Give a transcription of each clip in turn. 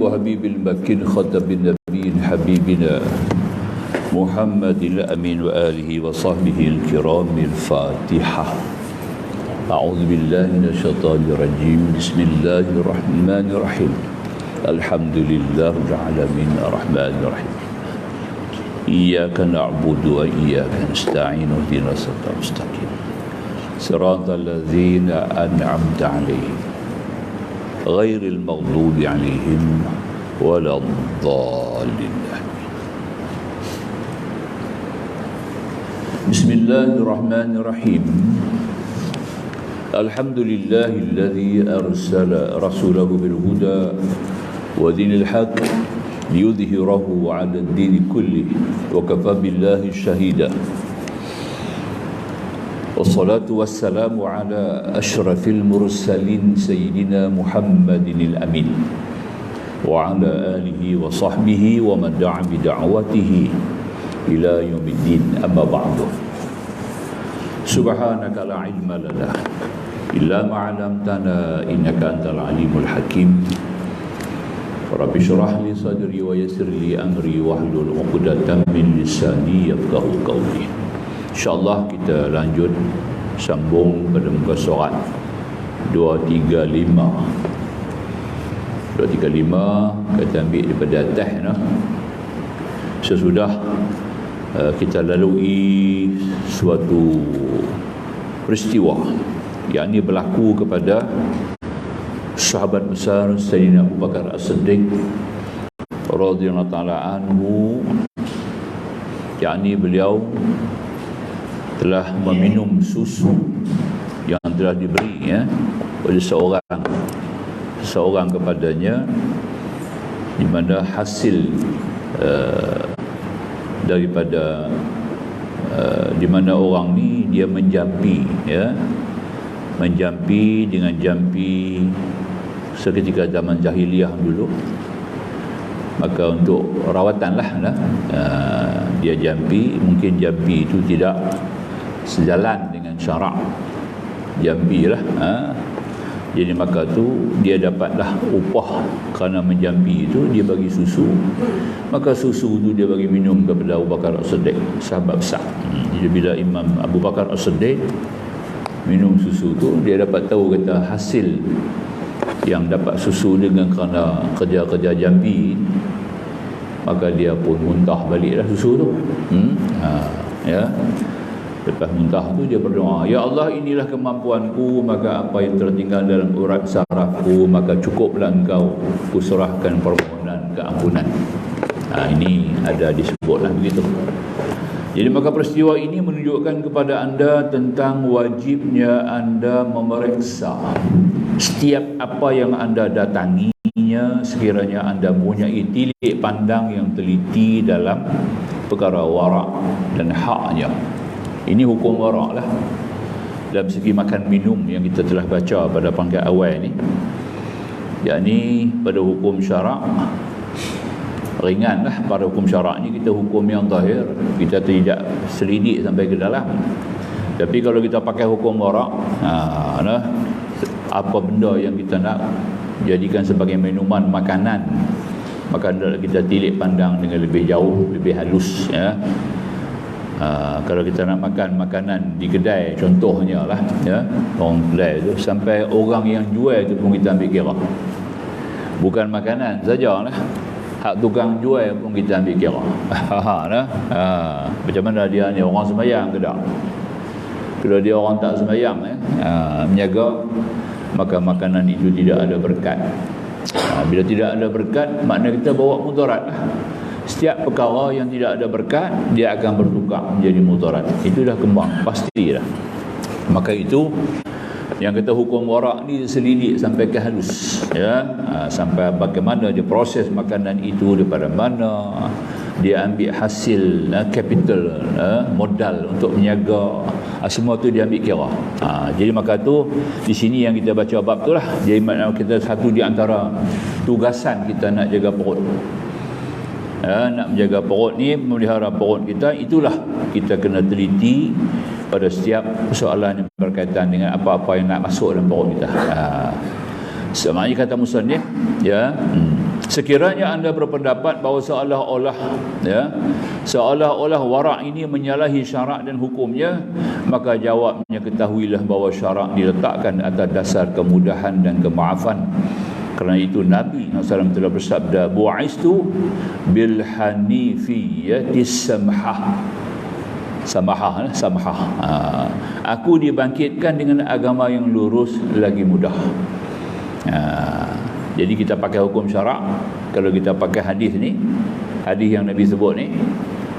وحبيب المكين خطب النبيين حبيبنا محمد الأمين وآله وصحبه الكرام الفاتحة. أعوذ بالله من الشيطان الرجيم. بسم الله الرحمن الرحيم. الحمد لله رب العالمين الرحمن الرحيم. إياك نعبد وإياك نستعين اهدنا الصراط المستقيم صراط الذين أنعمت عليهم غير المغضوب عليهم ولا الضالين. بسم الله الرحمن الرحيم. الحمد لله الذي أرسل رسوله بالهدى ودين الحق ليظهره على الدين كله وكفى بالله شهيدا. والصلاة والسلام على أشرف المرسلين سيدنا محمد الأمين وعلى آله وصحبه ومن دعا بدعوته إلى يوم الدين. أما بعد، سبحانك لا علم لنا إلا ما علمتنا إنك أنت العليم الحكيم. رب اشرح لي صدري ويسر لي أمري واحلل عقدة من لساني يفقهوا قولي. InsyaAllah kita lanjut sambung pada muka surat 235. 235 kita ambil daripada atas sesudah kita lalui suatu peristiwa yang ini berlaku kepada sahabat besar Sayyidina Abu Bakar As-Siddiq radhiyallahu ta'ala anhu, yakni beliau telah meminum susu yang telah diberi oleh seorang kepadanya, di mana hasil daripada di mana orang ni dia menjampi dengan jampi seketika zaman jahiliyah dulu. Maka untuk rawatan dia jampi, mungkin jampi itu tidak sejalan dengan syarak jampi jadi maka tu dia dapatlah upah kerana menjampi itu, dia bagi susu, maka susu tu dia bagi minum kepada Abu Bakar As-Siddiq, sahabat besar. Jadi bila Imam Abu Bakar As-Siddiq minum susu tu, dia dapat tahu kata hasil yang dapat susu dengan kerana kerja-kerja jampi, maka dia pun muntah baliklah susu tu. Lepas muntah tu dia berdoa, ya Allah, inilah kemampuanku, maka apa yang tertinggal dalam urat sarafku, maka cukuplah engkau kuserahkan permohonan keampunan. Ini ada disebutlah begitu. Jadi maka peristiwa ini menunjukkan kepada anda tentang wajibnya anda memeriksa setiap apa yang anda datanginya, sekiranya anda mempunyai tilik pandang yang teliti dalam perkara warak dan haknya. Ini hukum warak lah dalam segi makan minum yang kita telah baca pada pangkat awal ni, yakni pada hukum syarak ringan lah. Pada hukum syarak ni kita hukum yang zahir, kita tidak selidik sampai ke dalam. Tapi kalau kita pakai hukum warak, apa benda yang kita nak jadikan sebagai minuman makanan, maka kita tilik pandang dengan lebih jauh, lebih halus kalau kita nak makan makanan di kedai contohnya lah orang kedai tu, sampai orang yang jual tu pun kita ambil kira, bukan makanan sajalah, hak tukang jual pun kita ambil kira. Macam mana dia ni, orang sembahyang ke tak? Kalau dia orang tak sembahyang menjaga, maka makanan itu tidak ada berkat. Bila tidak ada berkat, makna kita bawa mudarat lah. Setiap perkara yang tidak ada berkat, dia akan bertukar menjadi mudarat. Itu dah kembang, pasti dah. Maka itu yang kata hukum warak ni selidik sampai ke halus, sampai bagaimana dia proses makanan itu, daripada mana dia ambil hasil capital, modal untuk menjaga, semua tu dia ambil kira. Jadi maka tu di sini yang kita baca bab tu lah. Jadi makna kita satu di antara tugasan kita nak jaga perut. Nak menjaga perut ni, memelihara perut kita, itulah kita kena teliti pada setiap persoalan yang berkaitan dengan apa-apa yang nak masuk dalam perut kita. Sebenarnya kata musannif Sekiranya anda berpendapat bahawa seolah-olah wara' ini menyalahi syarak dan hukumnya, maka jawabnya ketahuilah bahawa syarak diletakkan atas dasar kemudahan dan kemaafan. Kerana itu Nabi SAW telah bersabda, bu'istu bil hanifiyatis samhah. Samahah. Aku dibangkitkan dengan agama yang lurus lagi mudah. Jadi kita pakai hukum syarak. Kalau kita pakai hadis ni, hadis yang Nabi sebut ni,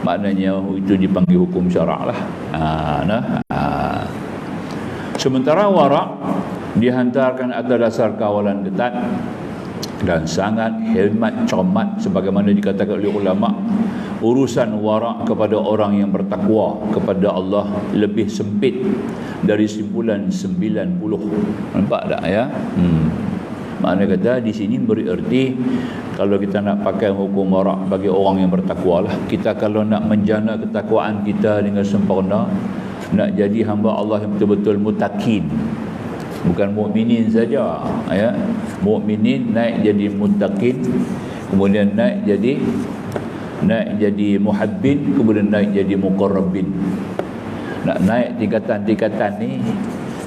maknanya itu dipanggil hukum syarak lah. Sementara wara' dihantarkan atas dasar kawalan ketat dan sangat hormat cermat, sebagaimana dikatakan oleh ulama, urusan wara' kepada orang yang bertakwa kepada Allah lebih sempit dari simpulan 90. Nampak tak ya? Makna kata di sini bererti kalau kita nak pakai hukum wara' bagi orang yang bertakwa lah, kita kalau nak menjana ketakwaan kita dengan sempurna, nak jadi hamba Allah yang betul-betul mutakin, bukan mukminin saja ya. Mukminin naik jadi muttaqin, kemudian naik jadi muhabbin, kemudian naik jadi muqarrabin. Nak naik tingkatan-tingkatan ni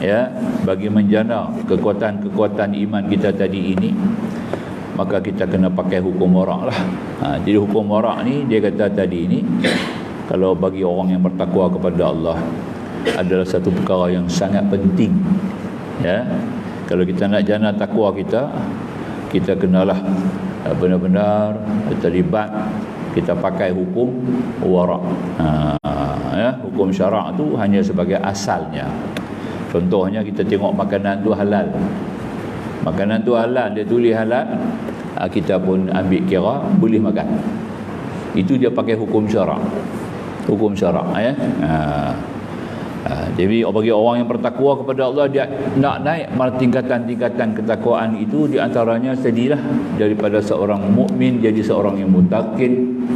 ya, bagi menjana kekuatan-kekuatan iman kita tadi ini, maka kita kena pakai hukum wara' lah. Jadi hukum wara' ni dia kata tadi ni, kalau bagi orang yang bertakwa kepada Allah adalah satu perkara yang sangat penting ya. Kalau kita nak jana takwa kita kenalah benar-benar terlibat, kita pakai hukum wara'. Ya, hukum syarak tu hanya sebagai asalnya. Contohnya kita tengok makanan tu halal. Makanan tu halal, dia tulis halal, kita pun ambil kira boleh makan. Itu dia pakai hukum syarak. Hukum syarak ya. Jadi bagi orang yang bertakwa kepada Allah, dia nak naik tingkatan-tingkatan ketakwaan itu, di antaranya tadilah daripada seorang mukmin jadi seorang yang muttaqin,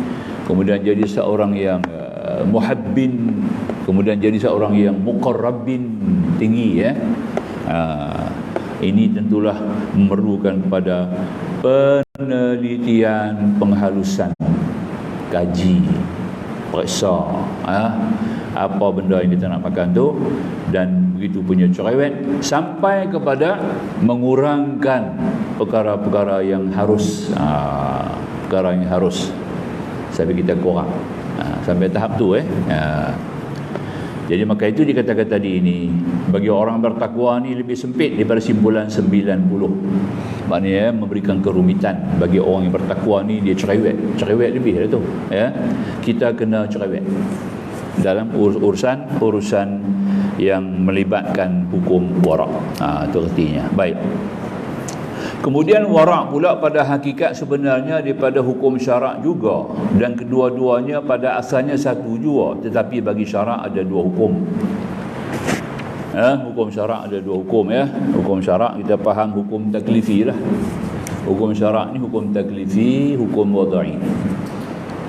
kemudian jadi seorang yang muhabbin, kemudian jadi seorang yang muqarrabin, tinggi ya. Ini tentulah memerlukan kepada penelitian, penghalusan, kaji, periksa apa benda yang kita nak makan tu, dan begitu punya cerewet sampai kepada mengurangkan perkara-perkara yang harus sampai kita kurang sampai tahap tu Jadi maka itu dikatakan tadi ini, bagi orang bertakwa ni lebih sempit daripada simpulan 90. Maknanya memberikan kerumitan bagi orang yang bertakwa ni, dia cerewet lebih dah tu ya. Kita kena cerewet dalam urusan yang melibatkan hukum wara'. Itu artinya. Baik. Kemudian wara' pula pada hakikat sebenarnya daripada hukum syarak juga, dan kedua-duanya pada asalnya satu jua, tetapi bagi syarak ada dua hukum. Hukum syarak ada dua hukum ya. Hukum syarak kita faham hukum taklifi lah. Hukum syarak ni hukum taklifi, hukum wada'i.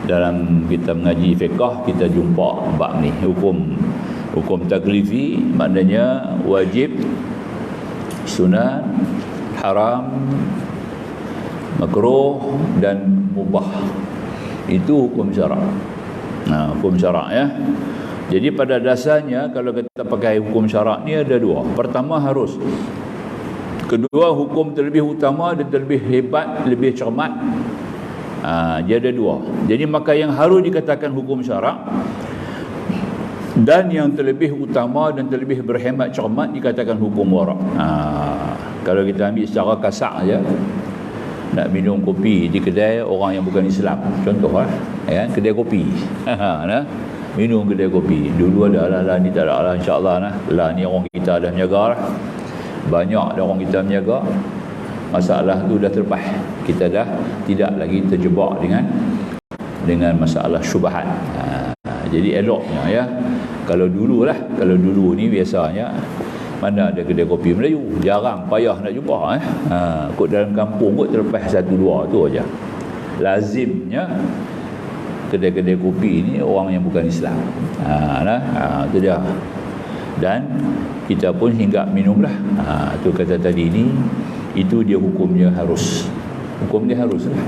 Dalam kita mengaji fiqh kita jumpa bab ni. Hukum taklifi maknanya wajib, sunat, haram, makruh dan mubah. Itu hukum syarak. Hukum syarak ya. Jadi pada dasarnya kalau kita pakai hukum syarak ni ada dua. Pertama harus. Kedua hukum terlebih utama dan terlebih hebat, lebih cermat. Dia ada dua. Jadi maka yang harus dikatakan hukum syarak, dan yang terlebih utama dan terlebih berhemat cermat dikatakan hukum wara'. Kalau kita ambil secara kasar saja, nak minum kopi di kedai orang yang bukan Islam, contoh ya, kedai kopi. Minum kedai kopi. Dulu ada ni tak ada insya-Allah ni orang kita dah menjaga banyak dah orang kita menjaga. Masalah tu dah terlepas. Kita dah tidak lagi terjebak dengan masalah syubhat. Jadi eloknya ya. Kalau dulu ni biasanya mana ada kedai kopi Melayu, jarang, payah nak jumpa kot dalam kampung kot terlepas satu dua tu aja. Lazimnya kedai-kedai kopi ni orang yang bukan Islam. Itu dia. Dan kita pun hingga minumlah. Tu kata tadi ni, itu dia hukumnya harus. Hukum dia harus lah.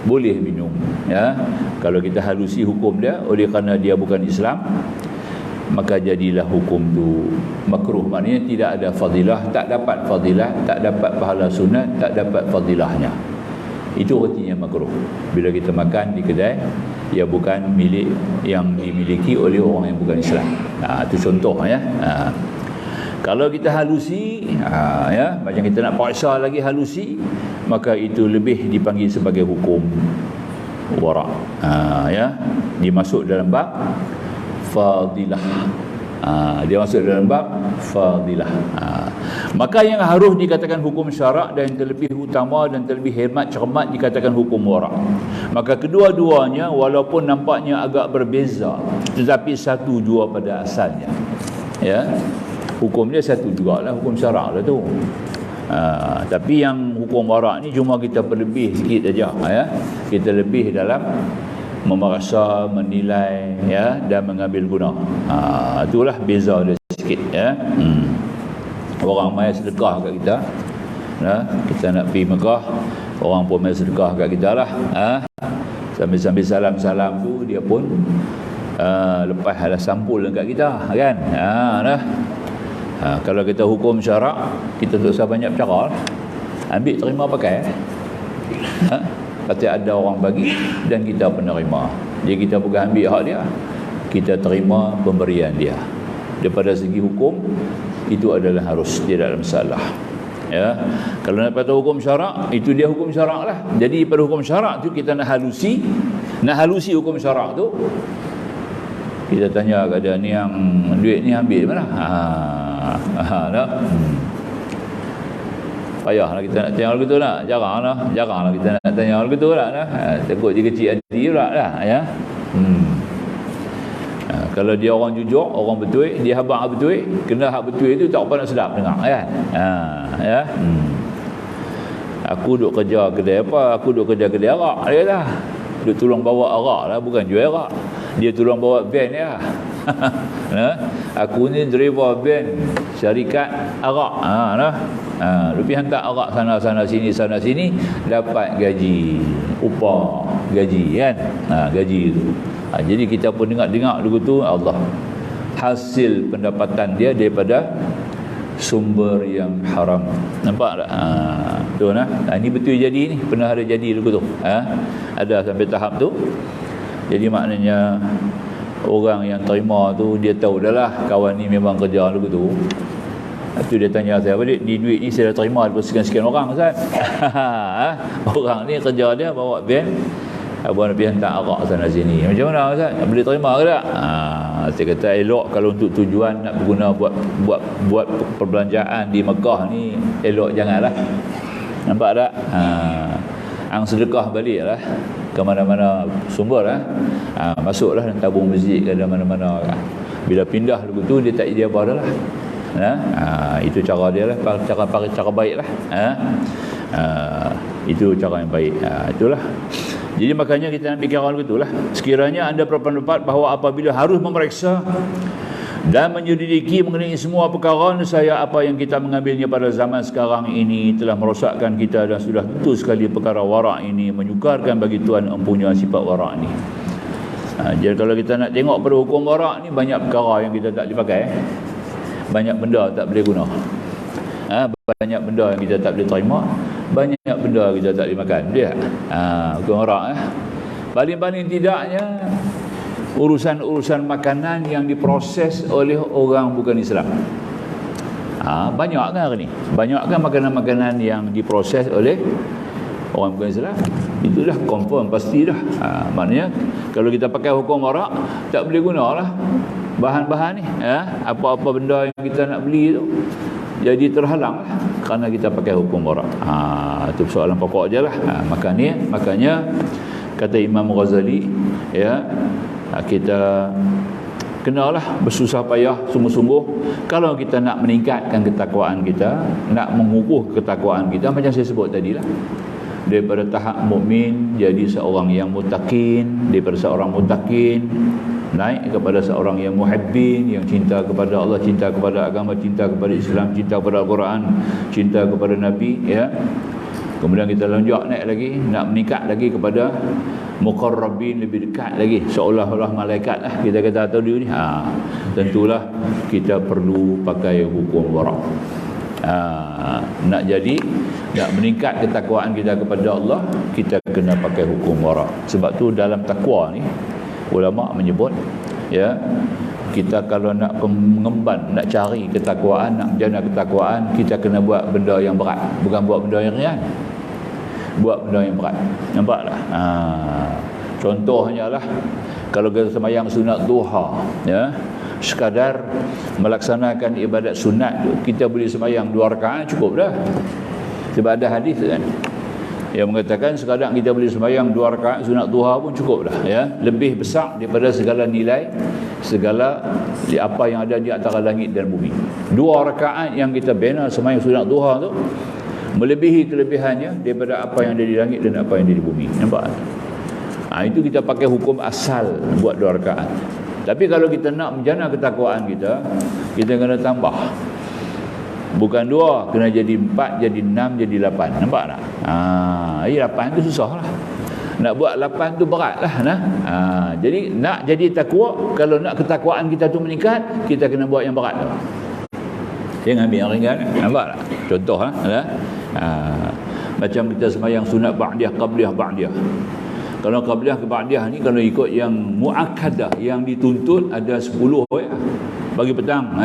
Boleh minum, ya. Kalau kita halusi hukum dia oleh kerana dia bukan Islam, maka jadilah hukum tu makruh. Maknanya tidak ada fadilah, tak dapat fadilah, tak dapat pahala sunat, tak dapat fadilahnya. Itu artinya makruh. Bila kita makan di kedai ia bukan milik yang dimiliki oleh orang yang bukan Islam. Itu contoh, ya. Kalau kita halusi, ya, macam kita nak paksa lagi halusi, maka itu lebih dipanggil sebagai hukum wara'. Ya, dimasuk dalam bab fadilah. Dia masuk dalam bab fadilah. Maka yang harus dikatakan hukum syarak dan terlebih utama dan terlebih hemat cermat dikatakan hukum wara'. Maka kedua-duanya walaupun nampaknya agak berbeza, tetapi satu jua pada asalnya. Ya, hukum dia satu jugalah, hukum syarak lah tu. Tapi yang hukum wara' ni cuma kita berlebih sikit saja, ya. Kita lebih dalam memerasa, menilai, ya, dan mengambil guna. Itulah beza dia sikit, ya. Orang mai sedekah kat kita, kita nak pergi Mekah, orang pun mai sedekah kat kita lah. Sambil-sambil salam-salam tu dia pun lepas ada sampul dekat kita, kan. Kalau kita hukum syarak, kita tak usah banyak bercakap, ambil terima pakai. Kata ada orang bagi dan kita penerima. Jadi kita bukan ambil hak dia, kita terima pemberian dia. Daripada segi hukum itu adalah harus, tidak ada masalah. Ya, kalau nak kata hukum syarak, itu dia hukum syarak lah. Jadi pada hukum syarak tu kita nak halusi hukum syarak tu, kita tanya kepada ni yang duit ni ambil mana? Tak? Payahlah kita nak tanya hal gitu lah. Jaranglah kita nak tanya hal gitu lah. Takut dia kecil hati pula lah, ya. Kalau dia orang jujur, orang betul, dia habaq betul, kena hak betul itu tak apa nak sedap dengar, kan. Ya. Aku duk kerja kedai apa? Aku duk kerja kedai arak, dia kata. Duk tolong bawa arak lah, bukan jual arak. Dia tolong bawa van dia. Aku ni driver van syarikat arak. Lebih hantar arak sana sini, dapat gaji, upah gaji, kan. Gaji tu. Jadi kita pun dengar dulu tu, Allah, hasil pendapatan dia daripada sumber yang haram. Nampak tak? Tu nah. Ini betul jadi ni, pernah ada jadi dulu tu. Ada sampai tahap tu. Jadi maknanya orang yang terima tu dia tahu dah lah kawan ni memang kerja dulu tu. Tu dia tanya saya, apa ni duit ni saya dah terima daripada sekian-sekian orang, Ustaz. Orang ni kerja dia bawa van, abang nak pergi hantar arak sana sini. Macam mana, Ustaz? Boleh terima ke tak? Saya kata elok kalau untuk tujuan nak berguna buat perbelanjaan di Mekah ni, elok janganlah. Nampak tak? Ang sedekah balik lah ke mana-mana sumber lah. Masuklah dan tabung masjid ke mana-mana. Bila pindah dulu tu dia tak dia apa dah lah. Itu cara dia lah, cara baik lah. Itu cara yang baik. Itulah. Jadi makanya kita nak fikir hal itulah. Sekiranya anda berpendapat bahawa apabila harus memeriksa dan menyelidiki mengenai semua perkara, saya apa yang kita mengambilnya pada zaman sekarang ini telah merosakkan kita, dan sudah tentu sekali perkara wara' ini menyukarkan bagi Tuhan empunya sifat wara' ini. Jadi kalau kita nak tengok pada hukum wara' ni, banyak perkara yang kita tak boleh pakai, banyak benda tak boleh guna, banyak benda yang kita tak boleh terima, banyak benda kita tak boleh makan. Dia hukum wara'. Paling-paling tidaknya urusan-urusan makanan yang diproses oleh orang bukan Islam. Banyak kan hari ni? Banyak kan makanan-makanan yang diproses oleh orang bukan Islam? Itu dah confirm, pasti dah. Maknanya kalau kita pakai hukum wara' tak boleh gunalah bahan-bahan ni. Apa-apa benda yang kita nak beli tu jadi terhalang lah kerana kita pakai hukum wara'. Itu soalan pokok je lah. Makanya kata Imam Ghazali, ya, kita kenalah bersusah payah sungguh-sungguh kalau kita nak meningkatkan ketakwaan kita, nak mengukuh ketakwaan kita, macam saya sebut tadi lah, daripada tahap mukmin jadi seorang yang muttaqin, daripada seorang muttaqin naik kepada seorang yang muhibbin, yang cinta kepada Allah, cinta kepada agama, cinta kepada Islam, cinta kepada Al-Quran, cinta kepada Nabi, ya. Kemudian kita lonjak naik lagi, nak meningkat lagi kepada muqarrabin, lebih dekat lagi, seolah-olah malaikat lah kita kata atau dia ni. Tentulah kita perlu pakai hukum wara'. Nak meningkat ketakwaan kita kepada Allah, kita kena pakai hukum wara'. Sebab tu dalam takwa ni ulama menyebut, ya, kita kalau nak mengemban, nak cari ketakwaan, nak menjana ketakwaan, kita kena buat benda yang berat, bukan buat benda yang ringan. Buat benda yang berat. Nampak tak? Contohnya lah, kalau kita sembahyang sunat duha, ya, sekadar melaksanakan ibadat sunat tu, kita boleh sembahyang 2 rakaat cukup dah. Sebab ada hadis kan yang mengatakan sekadar kita boleh sembahyang 2 rakaat sunat duha pun cukup dah, ya. Lebih besar daripada segala nilai, segala apa yang ada di antara langit dan bumi. 2 rakaat yang kita bina sembahyang sunat duha tu melebihi kelebihannya daripada apa yang ada di langit dan apa yang ada di bumi. Nampak? Itu kita pakai hukum asal buat 2 rakaat. Tapi kalau kita nak menjana ketakwaan kita, kita kena tambah. Bukan 2, kena jadi 4, jadi 6, jadi 8. Nampak tak? 8 tu susah lah. Nak buat 8 tu berat lah. Jadi nak jadi takwa, kalau nak ketakwaan kita tu meningkat, kita kena buat yang berat tu. Jangan ambil yang ringan. Nampak tak? Contoh macam kita sembahyang sunat ba'diyah, qabliyah, ba'diyah. Kalau qabliyah ke ba'diyah ni, kalau ikut yang muakkadah, yang dituntut ada 10 ya. Bagi petang,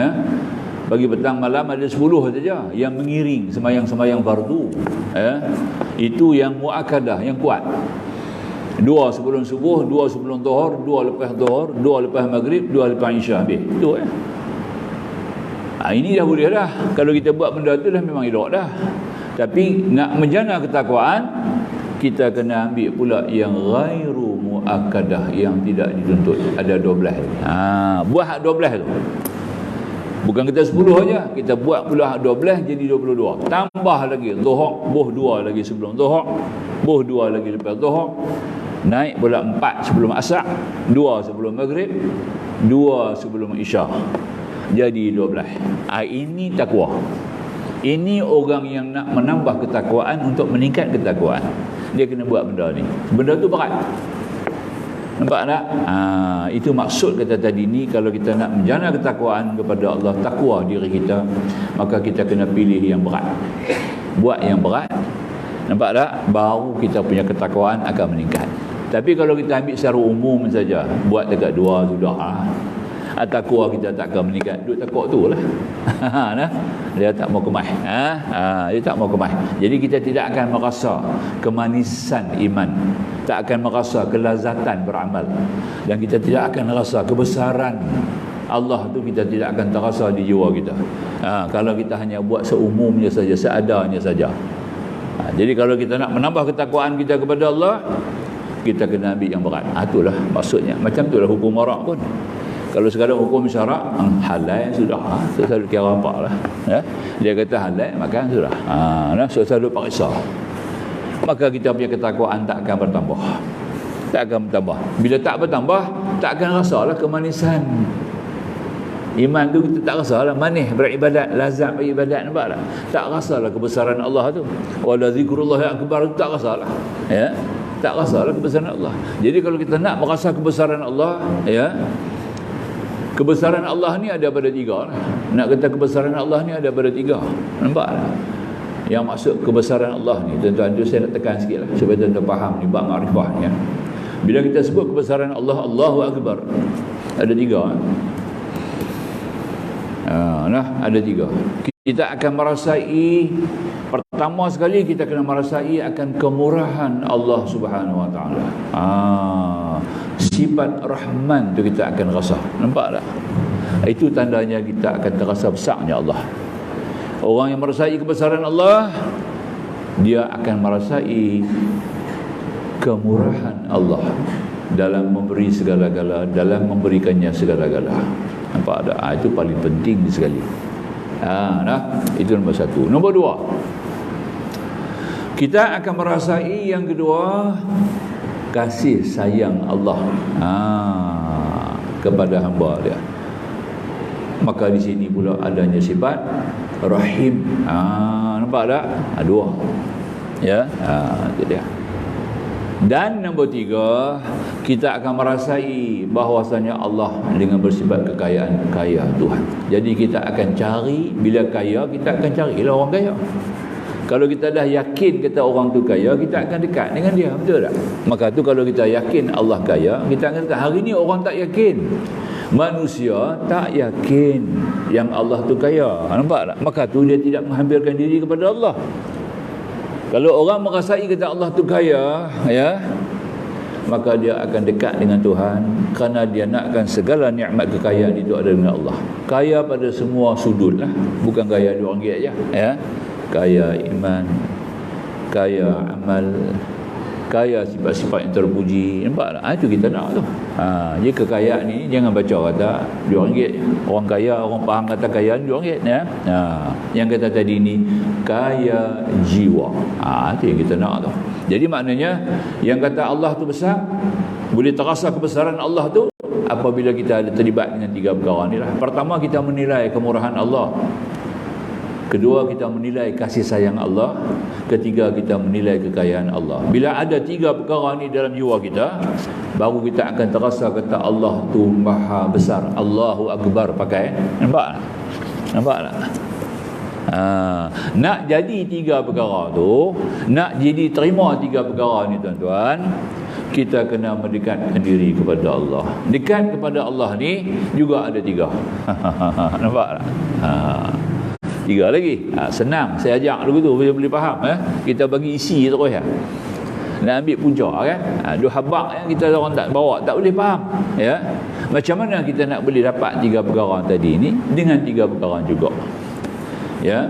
bagi petang malam ada 10 saja yang mengiring sembahyang-sembahyang fardu, itu yang muakkadah, yang kuat. 2 sebelum subuh, 2 sebelum zuhur, 2 lepas zuhur, 2 lepas maghrib, 2 lepas isya, habis. Itu ini dah boleh dah. Kalau kita buat benda tu dah memang elok dah. Tapi nak menjana ketakwaan, kita kena ambil pula yang ghairu muakkadah, yang tidak dituntut. Ada 12. Buat hak 12 tu. Bukan kita 10 aja, kita buat pula hak 12 jadi 22. Tambah lagi zuhur, buh 2 lagi sebelum zuhur, buh 2 lagi lepas zuhur. Naik pula 4 sebelum asar, 2 sebelum maghrib, 2 sebelum isya. Jadi 12. Ini takwa. Ini orang yang nak menambah ketakwaan untuk meningkat ketakwaan. Dia kena buat benda ni. Benda tu berat. Nampak tak? Itu maksud kata tadi ni, kalau kita nak menjana ketakwaan kepada Allah, takwa diri kita, maka kita kena pilih yang berat. Buat yang berat. Nampak tak? Baru kita punya ketakwaan akan meningkat. Tapi kalau kita ambil secara umum saja, buat dekat 2 sudah, takwa kita tak akan meningkat. Duk takut tu lah. Dia tak mau kemah. Dia tak mau kemah. Jadi kita tidak akan merasa kemanisan iman, tak akan merasa kelazatan beramal, dan kita tidak akan merasa kebesaran Allah tu, kita tidak akan terasa di jiwa kita. Kalau kita hanya buat seumumnya saja, seadanya saja. Jadi kalau kita nak menambah ketakwaan kita kepada Allah, kita kena ambil yang berat. Itulah maksudnya. Macam itulah hukum wara' pun. Kalau sekadar hukum syarak, halal sudah, selalu kira apa lah. Dia kata halal, maka sudah. Selalu paksa. Maka kita punya ketakwaan tak akan bertambah. Tak akan bertambah. Bila tak bertambah, tak akan rasalah kemanisan iman tu. Kita tak rasalah manis beribadat, lazat beribadat. Nampak tak? Tak rasalah kebesaran Allah tu. Wala zikrullahi akbar tu tak rasalah. Tak rasalah kebesaran Allah. Jadi kalau kita nak merasa kebesaran Allah, kebesaran Allah ni ada pada 3. Nak kata kebesaran Allah ni ada pada 3. Nampak tak? Yang maksud kebesaran Allah ni, tuan-tuan, saya nak tekan sikit lah supaya tuan-tuan faham ni bab makrifah ni. Bila kita sebut kebesaran Allah, Allahu Akbar, ada 3. Ada 3. Kita akan merasai, pertama sekali kita kena merasai akan kemurahan Allah Subhanahu Wa Taala. Sifat Rahman tu kita akan rasa. Nampak tak? Itu tandanya kita akan terasa besarnya Allah. Orang yang merasai kebesaran Allah, dia akan merasai kemurahan Allah dalam memberi segala-gala, dalam memberikannya segala-gala. Nampak tak? Itu paling penting sekali. Itu nombor 1. Nombor 2, kita akan merasai yang kedua, kasih sayang Allah kepada hamba dia. Maka di sini pula adanya sifat Rahim. Nampak tak? 2. Ya, itu dia. Dan nombor 3, kita akan merasai bahawasanya Allah dengan bersifat kekayaan, kaya Tuhan. Jadi kita akan cari, bila kaya kita akan carilah orang kaya. Kalau kita dah yakin kata orang tu kaya, kita akan dekat dengan dia, betul tak? Maka tu kalau kita yakin Allah kaya, kita akan dekat. Hari ni orang tak yakin. Manusia tak yakin yang Allah tu kaya. Nampak tak? Maka tu dia tidak menghampirkan diri kepada Allah. Kalau orang merasai kata Allah tu kaya, ya, maka dia akan dekat dengan Tuhan kerana dia nakkan segala nikmat kekayaan itu ada dengan Allah. Kaya pada semua sudut lah, bukan kaya RM2 aja, ya. Kaya iman, kaya amal, kaya sifat-sifat yang terpuji. Nampak tak? Itu kita nak tu. Jadi kekayaan ni jangan baca kata RM2. Orang kaya, orang faham kata kaya RM2, ya. Yang kata tadi ni kaya jiwa. Itu yang kita nak tu. Jadi maknanya yang kata Allah tu besar, boleh terasa kebesaran Allah tu apabila kita ada terlibat dengan 3 perkara ni lah. Pertama, kita menilai kemurahan Allah. Kedua, kita menilai kasih sayang Allah. Ketiga, kita menilai kekayaan Allah. Bila ada 3 perkara ni dalam jiwa kita, baru kita akan terasa kata Allah tu maha besar. Allahu Akbar pakai. Nampak tak? Nampak tak? Nak jadi 3 perkara tu, nak jadi terima 3 perkara ni tuan-tuan, kita kena mendekatkan diri kepada Allah. Dekat kepada Allah ni juga ada 3. Nampak tak? 3 lagi. Senang saya ajak dulu tu, boleh faham, kita bagi isi terus ya. Nak ambil punca kan. Dua habaq yang kita orang tak bawa, tak boleh faham, ya. Macam mana kita nak boleh dapat 3 perkara tadi ni dengan 3 perkara juga. Ya.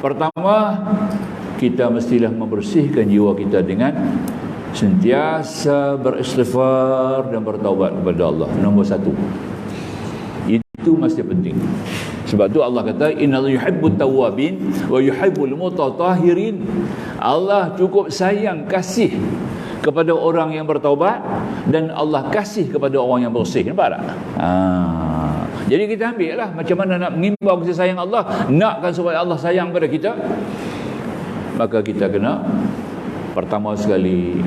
Pertama, kita mestilah membersihkan jiwa kita dengan sentiasa beristighfar dan bertaubat kepada Allah. Nombor 1. Itu masih penting. Sebab tu Allah kata innallaha yuhibbut tawwabin wa yuhibbul mutatahhirin. Allah cukup sayang, kasih kepada orang yang bertaubat, dan Allah kasih kepada orang yang bersih. Nampak tak? Jadi kita ambil lah macam mana nak mengimbau kasih sayang Allah, nakkan supaya Allah sayang pada kita. Maka kita kena pertama sekali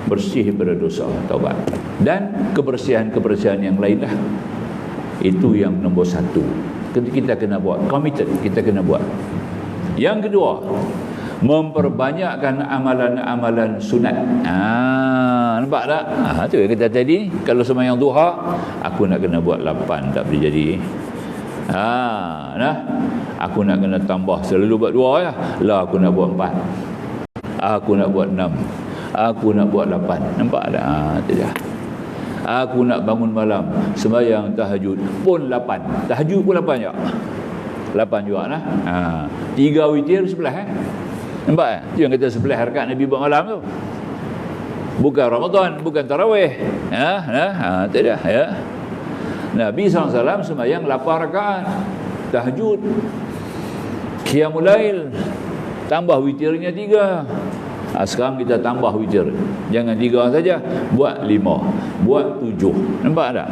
bersih pada dosa, taubat, dan kebersihan-kebersihan yang lain lah. Itu yang nombor 1. Kita kena buat, committed, kita kena buat. Yang kedua, memperbanyakkan amalan-amalan sunat. Nampak tak? Tu yang kata tadi, kalau sembahyang duha, aku nak kena buat 8, tak boleh jadi. Aku nak kena tambah, selalu buat 2 ya. Lah aku nak buat 4. Aku nak buat 6. Aku nak buat 8. Nampak tak? Tu dia. Aku nak bangun malam sembahyang tahajud pun 8. Tahajud pun 8 juga. 8 juga lah. 3 witir 11 Nampak tak? Itu yang kata 11 rakaat Nabi buat malam tu. Bukan Ramadan, bukan tarawih. Itu dia, ya. Nabi SAW sembahyang 8 rakaat. Tahajud, qiyamul lail, tambah witirnya 3. Sekarang kita tambah witir. Jangan 3 saja, buat 5, buat 7. Nampak tak?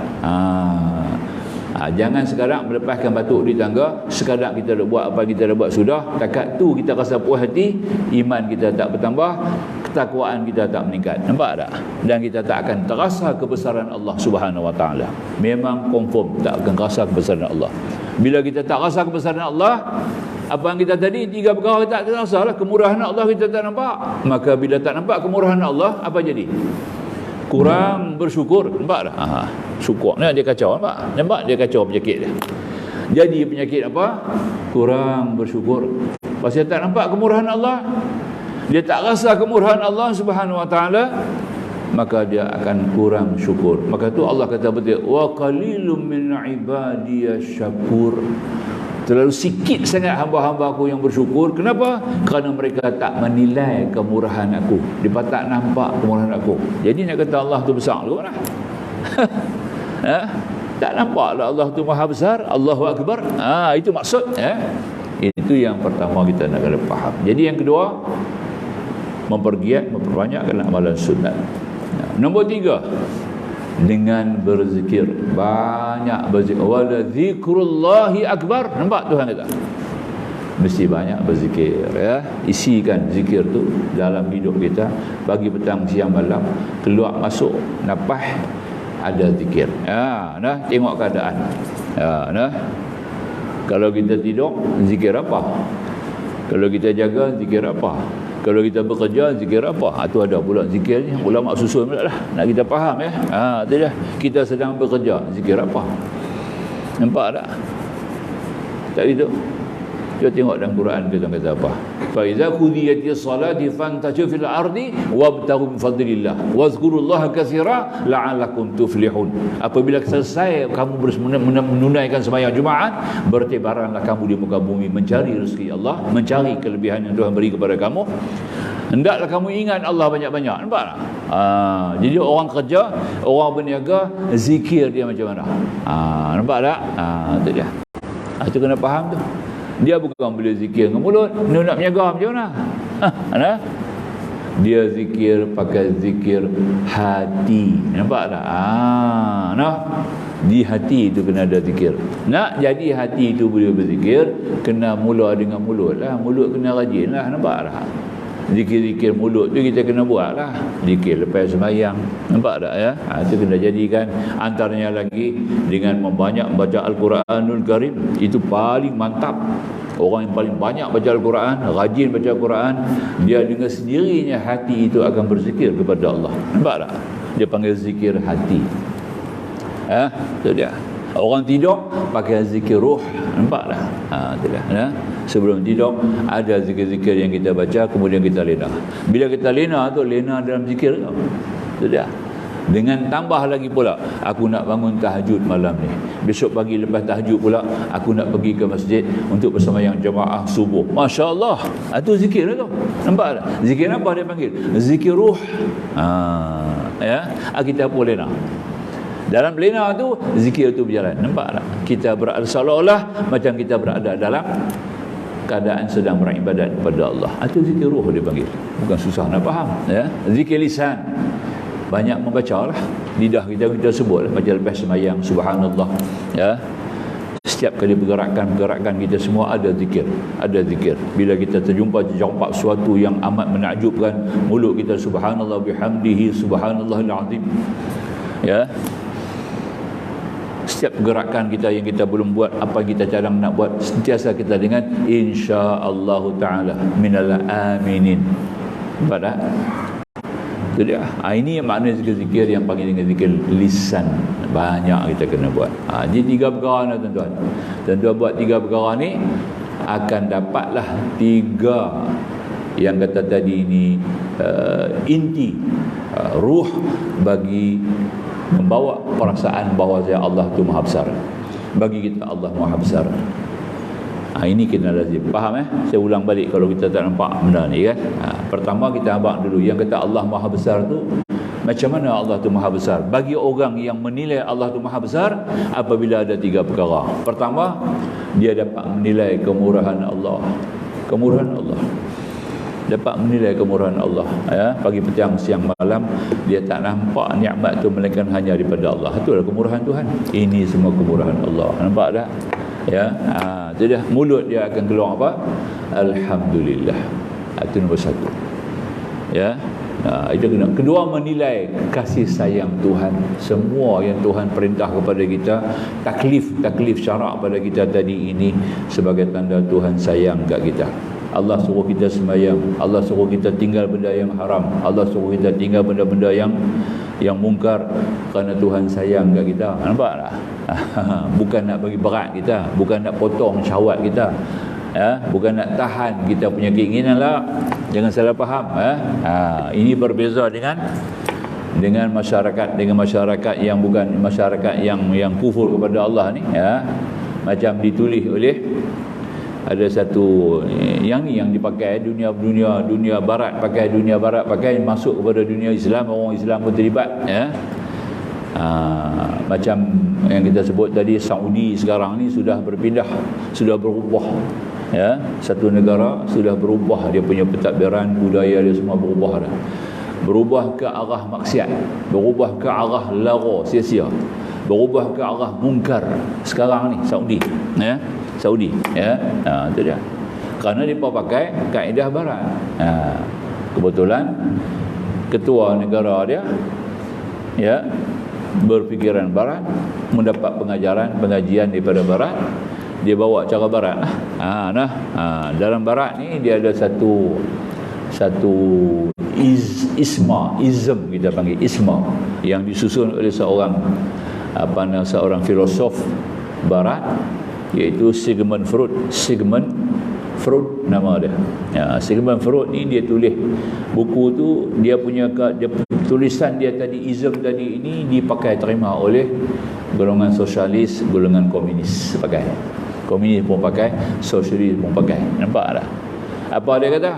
Jangan sekarang melepaskan batuk di tangga, sekadar kita dah buat apa kita dah buat sudah, takat tu kita rasa puas hati, iman kita tak bertambah, ketakwaan kita tak meningkat. Nampak tak? Dan kita tak akan terasa kebesaran Allah Subhanahu Wa Taala. Memang confirm tak akan rasa kebesaran Allah. Bila kita tak rasa kebesaran Allah, apa yang kita tadi 3 perkara kita tak terasa lah, kemurahan Allah kita tak nampak. Maka bila tak nampak kemurahan Allah, apa jadi? Kurang bersyukur. Nampak tak? Syukur ni dia kacau, nampak? Nampak dia kacau penyakit dia. Jadi penyakit apa? Kurang bersyukur. Pasal tak nampak kemurahan Allah, dia tak rasa kemurahan Allah Subhanahu Wa Taala, maka dia akan kurang syukur. Maka tu Allah kata betul, wa qalilum min ibadiyasy syakur. Terlalu sikit sangat hamba-hamba aku yang bersyukur. Kenapa? Kerana mereka tak menilai kemurahan aku. Dia tak nampak kemurahan aku. Jadi nak kata Allah tu besar ke mana? Tak nampak lah Allah tu maha besar. Allahu Akbar. Itu maksud. Itu yang pertama kita nak kena faham. Jadi yang kedua, memperbanyakkan amalan sunat. Nombor 3, dengan berzikir, banyak berzikir. Wala zikrullahi akbar. Nampak Tuhan kata, mesti banyak berzikir, ya. Isikan zikir tu dalam hidup kita, pagi, petang, siang, malam, keluar masuk nafas ada zikir. Ya, nah, tengok keadaan. Ya, nah. Kalau kita tidur, zikir apa? Kalau kita jaga, zikir apa? Kalau kita bekerja, zikir apa? Itu ada pula zikirnya. Ulama susun pula lah. Nak kita faham, ya. Itu dah. Kita sedang bekerja, zikir apa? Nampak tak? Tak gitu. Kita tengok dalam Quran kita kata apa? Fa iza qudiyatis salati fantashiru fil ardi wabtaghu min fadlillah wazkurullaha katsira la'allakum tuflihun. Apabila selesai kamu menunaikan sembahyang Jumaat, bertebaranlah kamu di muka bumi mencari rezeki Allah, mencari kelebihan yang Tuhan beri kepada kamu. Hendaklah kamu ingat Allah banyak-banyak. Nampak tak? Jadi orang kerja, orang berniaga, zikir dia macam mana? Nampak tak? Itu dia. Itu kena faham tu. Dia bukan boleh zikir dengan mulut. Dia nak berniaga macam mana? Dia zikir pakai zikir hati. Nampak tak? Di hati itu kena ada zikir. Nak jadi hati itu boleh berzikir, kena mula dengan mulut lah. Mulut kena rajin lah. Nampak tak? Zikir-zikir mulut tu kita kena buat lah. Zikir lepas sembahyang. Nampak tak, ya? Itu kena jadikan. Antaranya lagi dengan membanyak baca Al-Quranul Karim. Itu paling mantap. Orang yang paling banyak baca Al-Quran, rajin baca Al-Quran, dia dengan sendirinya hati itu akan berzikir kepada Allah. Nampak tak? Dia panggil zikir hati. Itu dia. Orang tidur pakai zikir ruh. Nampak tak? Itu dia. Ya? Sebelum tidur ada zikir-zikir yang kita baca, kemudian kita lena. Bila kita lena tu, lena dalam zikir tu. Itu dia. Dengan tambah lagi pula, aku nak bangun tahajud malam ni. Besok pagi lepas tahajud pula, aku nak pergi ke masjid untuk bersembahyang jemaah subuh. Masya Allah. Itu zikir tu. Nampak tak? Zikir apa dia panggil? Zikir ruh. Ya, kita pun lena. Dalam lena tu, zikir tu berjalan. Nampak tak? Kita berada seolah-olah macam kita berada dalam keadaan sedang beribadat kepada Allah. Itu zikir ruh dia panggil. Bukan susah nak faham, ya. Zikir lisan, banyak membaca lah. Lidah kita sebut lah. Baca lepas sembahyang, subhanallah, ya. Setiap kali pergerakan kita semua ada zikir. Ada zikir. Bila kita terjumpa sesuatu yang amat menakjubkan, mulut kita subhanallah bihamdihi subhanallahil azim, ya. Setiap gerakan kita yang kita belum buat, apa yang kita cadang nak buat, sentiasa kita dengan insya-Allah ta'ala minal aminin. Nampak tak? Itu dia. Ini makna zikir-zikir yang panggil dengan zikir lisan. Banyak kita kena buat. Jadi 3 perkara ni, tuan-tuan. Tuan-tuan buat 3 perkara ni, akan dapatlah 3 yang kata tadi ini inti ruh bagi membawa perasaan bahawa Allah itu Maha Besar. Bagi kita Allah Maha Besar. Ini kena lazim. Faham, Saya ulang balik kalau kita tak nampak benda ni, kan. Pertama kita abang dulu yang kata Allah Maha Besar tu, macam mana Allah tu Maha Besar? Bagi orang yang menilai Allah tu Maha Besar, apabila ada 3 perkara. Pertama, dia dapat menilai kemurahan Allah. Kemurahan Allah. Dapat menilai kemurahan Allah, ya. Pagi, petang, siang, malam, dia tak nampak nikmat tu melainkan hanya daripada Allah. Itulah kemurahan Tuhan. Ini semua kemurahan Allah. Nampak tak? Ya. Itu dah. Mulut dia akan keluar apa? Alhamdulillah. Itu nombor 1. Ya. Itu kena. Kedua, menilai kasih sayang Tuhan. Semua yang Tuhan perintah kepada kita, taklif syarak pada kita tadi ini sebagai tanda Tuhan sayang kat kita. Allah suruh kita sembahyang, Allah suruh kita tinggal benda yang haram, Allah suruh kita tinggal benda-benda yang mungkar kerana Tuhan sayang kat kita. Nampak tak? Bukan nak bagi berat kita, bukan nak potong syahwat kita, ya, bukan nak tahan kita punya keinginan lah. Jangan salah faham, ini berbeza dengan masyarakat yang bukan masyarakat yang kufur kepada Allah ni, ya. Macam ditulis oleh ada satu yang dipakai dunia barat, pakai masuk kepada dunia Islam, orang Islam pun terlibat, ya. Macam yang kita sebut tadi, Saudi sekarang ni sudah berpindah, sudah berubah, ya. Satu negara sudah berubah, dia punya pentadbiran, budaya dia semua berubah dah. Berubah ke arah maksiat, berubah ke arah lara, sia-sia, berubah ke arah mungkar sekarang ni Saudi, ya. Saudi, ya. Itu dia. Kerana mereka pakai kaedah barat. Kebetulan ketua negara dia ya berfikiran barat, mendapat pengajian daripada barat, dia bawa cara barat. Dalam barat ni dia ada satu ism kita panggil isma, yang disusun oleh seorang filosof barat, iaitu Sigmund Freud nama dia. Sigmund Freud ni dia tulis buku tu, dia punya tulisan dia tadi, ism tadi ini dipakai terima oleh golongan sosialis, golongan komunis pakai. Komunis pun pakai, sosialis pun pakai. Nampak tak? Apa dia kata?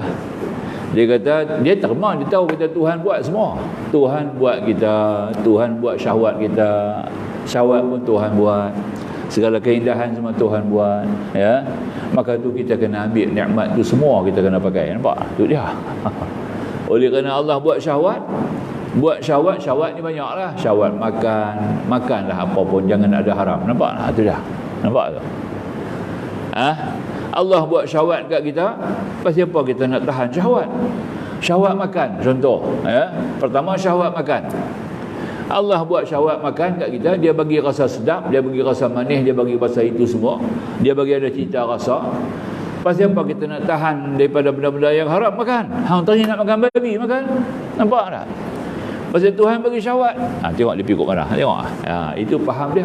Dia kata dia terima, dia tahu kita Tuhan buat semua. Tuhan buat kita, Tuhan buat syahwat kita. Syahwat pun Tuhan buat. Segala keindahan semua Tuhan buat, ya. Maka tu kita kena ambil nikmat tu semua, kita kena pakai. Nampak? Tu dia. Oleh kerana Allah buat syahwat ni banyaklah. Syahwat makanlah apa pun, jangan ada haram. Nampak? Tu dia. Nampak tu? Allah buat syahwat kat kita, pasal apa kita nak tahan syahwat? Syahwat makan, contoh, ya. Pertama syahwat makan. Allah buat syahwat makan kat kita, dia bagi rasa sedap, dia bagi rasa manis, dia bagi rasa itu semua, dia bagi ada cita rasa. Pasal apa kita nak tahan daripada benda-benda yang haram makan? Hang tadi nak makan babi, makan. Nampak tak? Pasal Tuhan bagi syahwat. Tengok dia pergi kat mana? Tengok. Itu faham dia.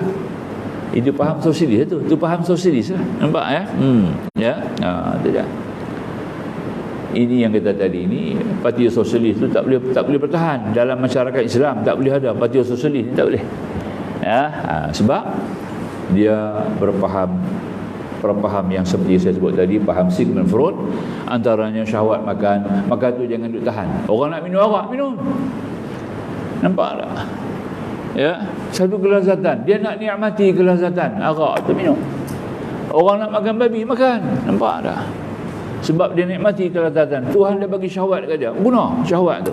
Itu faham sosialis tu. Itu faham sosialis lah. Nampak ya? Ya. Itu dia. Ini yang kita tadi ni, parti sosialis tu tak boleh bertahan dalam masyarakat Islam. Tak boleh ada parti sosialis ni, tak boleh. Ya, sebab dia berfaham yang seperti saya sebut tadi, faham Sigmund Freud, antaranya syahwat makan, maka tu jangan duk tahan. Orang nak minum arak, minum. Nampak tak? Ya, satu kelazatan, dia nak nikmati kelazatan arak tu, minum. Orang nak makan babi, makan. Nampak tak? Sebab dia nikmati kelazatan. Tuhan dia bagi syahwat kat dia, guna syahwat tu.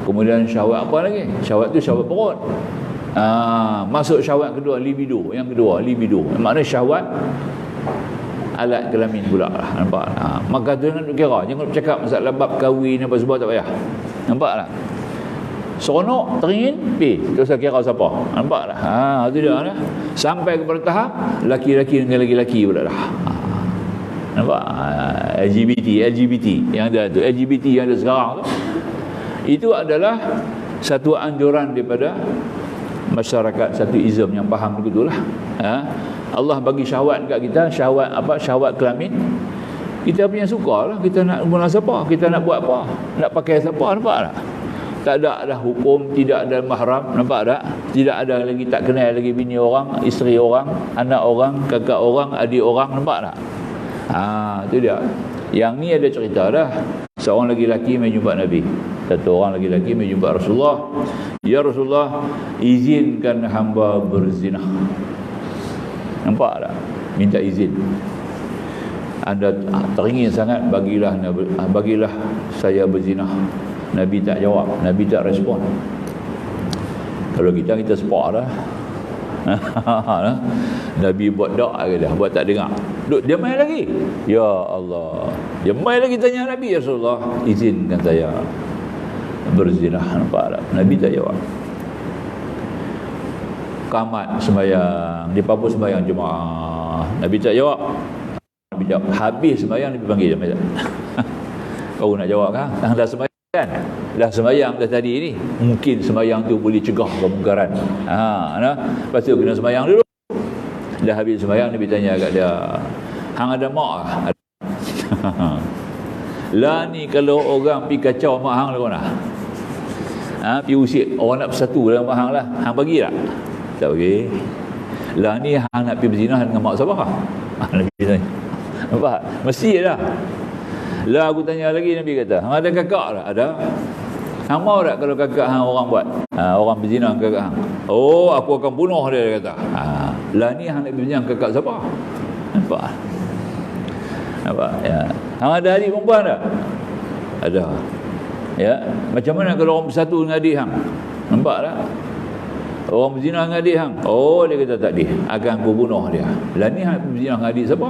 Kemudian syahwat apa lagi? Syahwat tu syahwat perut. Masuk syahwat kedua, libido. Yang kedua, libido. Maknanya syahwat alat kelamin pula lah. Nampak? Maka tu nak kira, jangan bercakap masalah bab kahwin apa sebab tak payah. Nampak tak? Seronok, teringin, terus kira siapa. Nampak tak? Itu dia lah. Sampai kepada tahap laki-laki dengan laki-laki pula dah. Nampak? LGBT yang ada tu, LGBT yang ada sekarang tu, itu adalah satu anjuran daripada masyarakat, satu ism yang faham begitulah. Allah bagi syahwat kat kita, syahwat apa? Syahwat kelamin. Kita punya suka lah, kita nak guna siapa, kita nak buat apa, nak pakai siapa. Nampak tak? Tak ada hukum, tidak ada mahram. Nampak tak? Tidak ada lagi, tak kenal lagi bini orang, isteri orang, anak orang, kakak orang, adik orang. Nampak tak? Itu dia. Yang ni ada cerita dah. Seorang lelaki mai jumpa Nabi. Satu orang lelaki mai jumpa Rasulullah. Ya Rasulullah, izinkan hamba berzina. Nampak tak? Minta izin. Anda teringin sangat, bagilah saya berzina. Nabi tak jawab, Nabi tak respon. Kalau kita sepak dah. Nabi buat doa ke dah, buat tak dengar. Duk dia mai lagi. Ya Allah. Dia mai lagi tanya Nabi, ya Rasulullah, izinkan saya berzina. Nampak tak? Nabi tak jawab. Qamat sembahyang, di pabuk sembahyang jemaah. Nabi tak jawab. Nabi jawab. Habis sembahyang Nabi panggil dia. Kau nak jawab kan? Dah sembahyang kan? Dah sembahyang dah tadi ni. Mungkin sembahyang tu boleh cegah kemungkaran. Lepas tu kena sembahyang dulu. Dah habis sembahyang, Nabi tanya kat dia, hang ada mak ah? Lah ni kalau orang pi kacau mak hang lagu mana? Pi usik orang nak bersatu dengan mak hang lah. Hang bagi tak? Tak bagi. Lah ni hang nak pi berzina dengan mak siapa? Nabi tanya. Nampak? Mesti dah. Lah aku tanya lagi, Nabi kata, hang ada kakak tak? Ada. Hang mau tak kalau kakak hang orang buat? Orang berzina dengan kakak hang. Oh, aku akan bunuh dia kata. Lah ni hang nak berzina dengan kakak siapa? Nampak? Nampak? Ya. Hang ada adik perempuan tak? Ada. Ya. Macam mana kalau orang bersatu dengan adik hang? Nampak tak? Orang berzina dengan adik hang. Oh, dia kata tak dia. Akan aku bunuh dia. Lah ni hang berzina dengan adik siapa?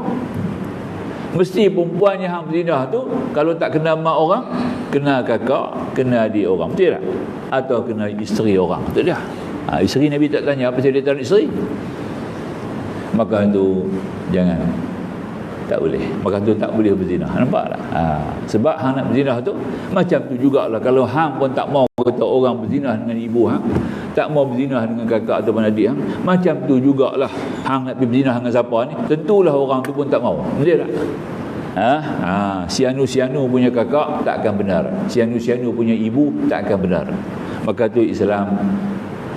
Mesti perempuan yang hang berzina tu kalau tak kena mak orang, kena kakak, kena adik orang, betul tak? Atau kena isteri orang, betul dia. Isteri Nabi tak tanya apa dia tak nak isteri. Maka tu jangan, tak boleh. Maka tu tak boleh berzina. Nampak tak? Sebab hang nak berzina tu macam tu jugalah kalau hang pun tak mau kata orang berzina dengan ibu hang, tak mau berzina dengan kakak ataupun adik hang, macam tu jugalah hang nak berzina dengan siapa ni, tentulah orang tu pun tak mau. Betul tak? Sianu-sianu punya kakak tak akan benar, sianu-sianu punya ibu tak akan benar. Maka tu Islam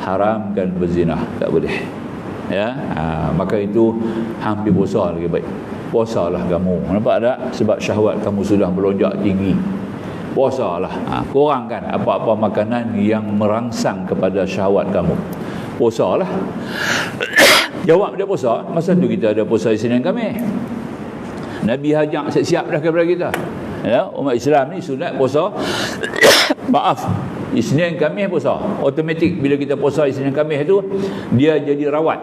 haramkan berzina, tak boleh. Ya, maka itu hampir puasa lagi baik. Puasalah kamu, nampak tak? Sebab syahwat kamu sudah melonjak tinggi. Puasalah, kurangkan apa-apa makanan yang merangsang kepada syahwat kamu. Puasalah. Jawab dia puasa, masa tu kita ada puasa Isnin Khamis. Nabi hajak siap-siap dah kepada kita. Ya, umat Islam ni sunat puasa maaf, Isnin Khamis puasa. Automatik bila kita puasa Isnin Khamis tu dia jadi rawat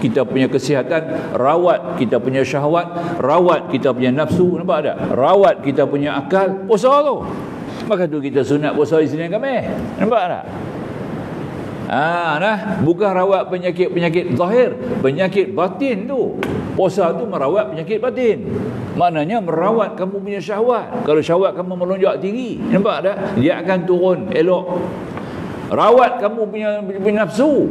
kita punya kesihatan, rawat kita punya syahwat, rawat kita punya nafsu, nampak tak? Rawat kita punya akal, puasa tu. Maka tu kita sunat puasa Isnin Khamis, nampak tak? Bukan rawat penyakit-penyakit zahir, penyakit batin tu. Puasa tu merawat penyakit batin. Maknanya merawat kamu punya syahwat. Kalau syahwat kamu melonjak tinggi, nampak tak? Dia akan turun elok. Rawat kamu punya nafsu.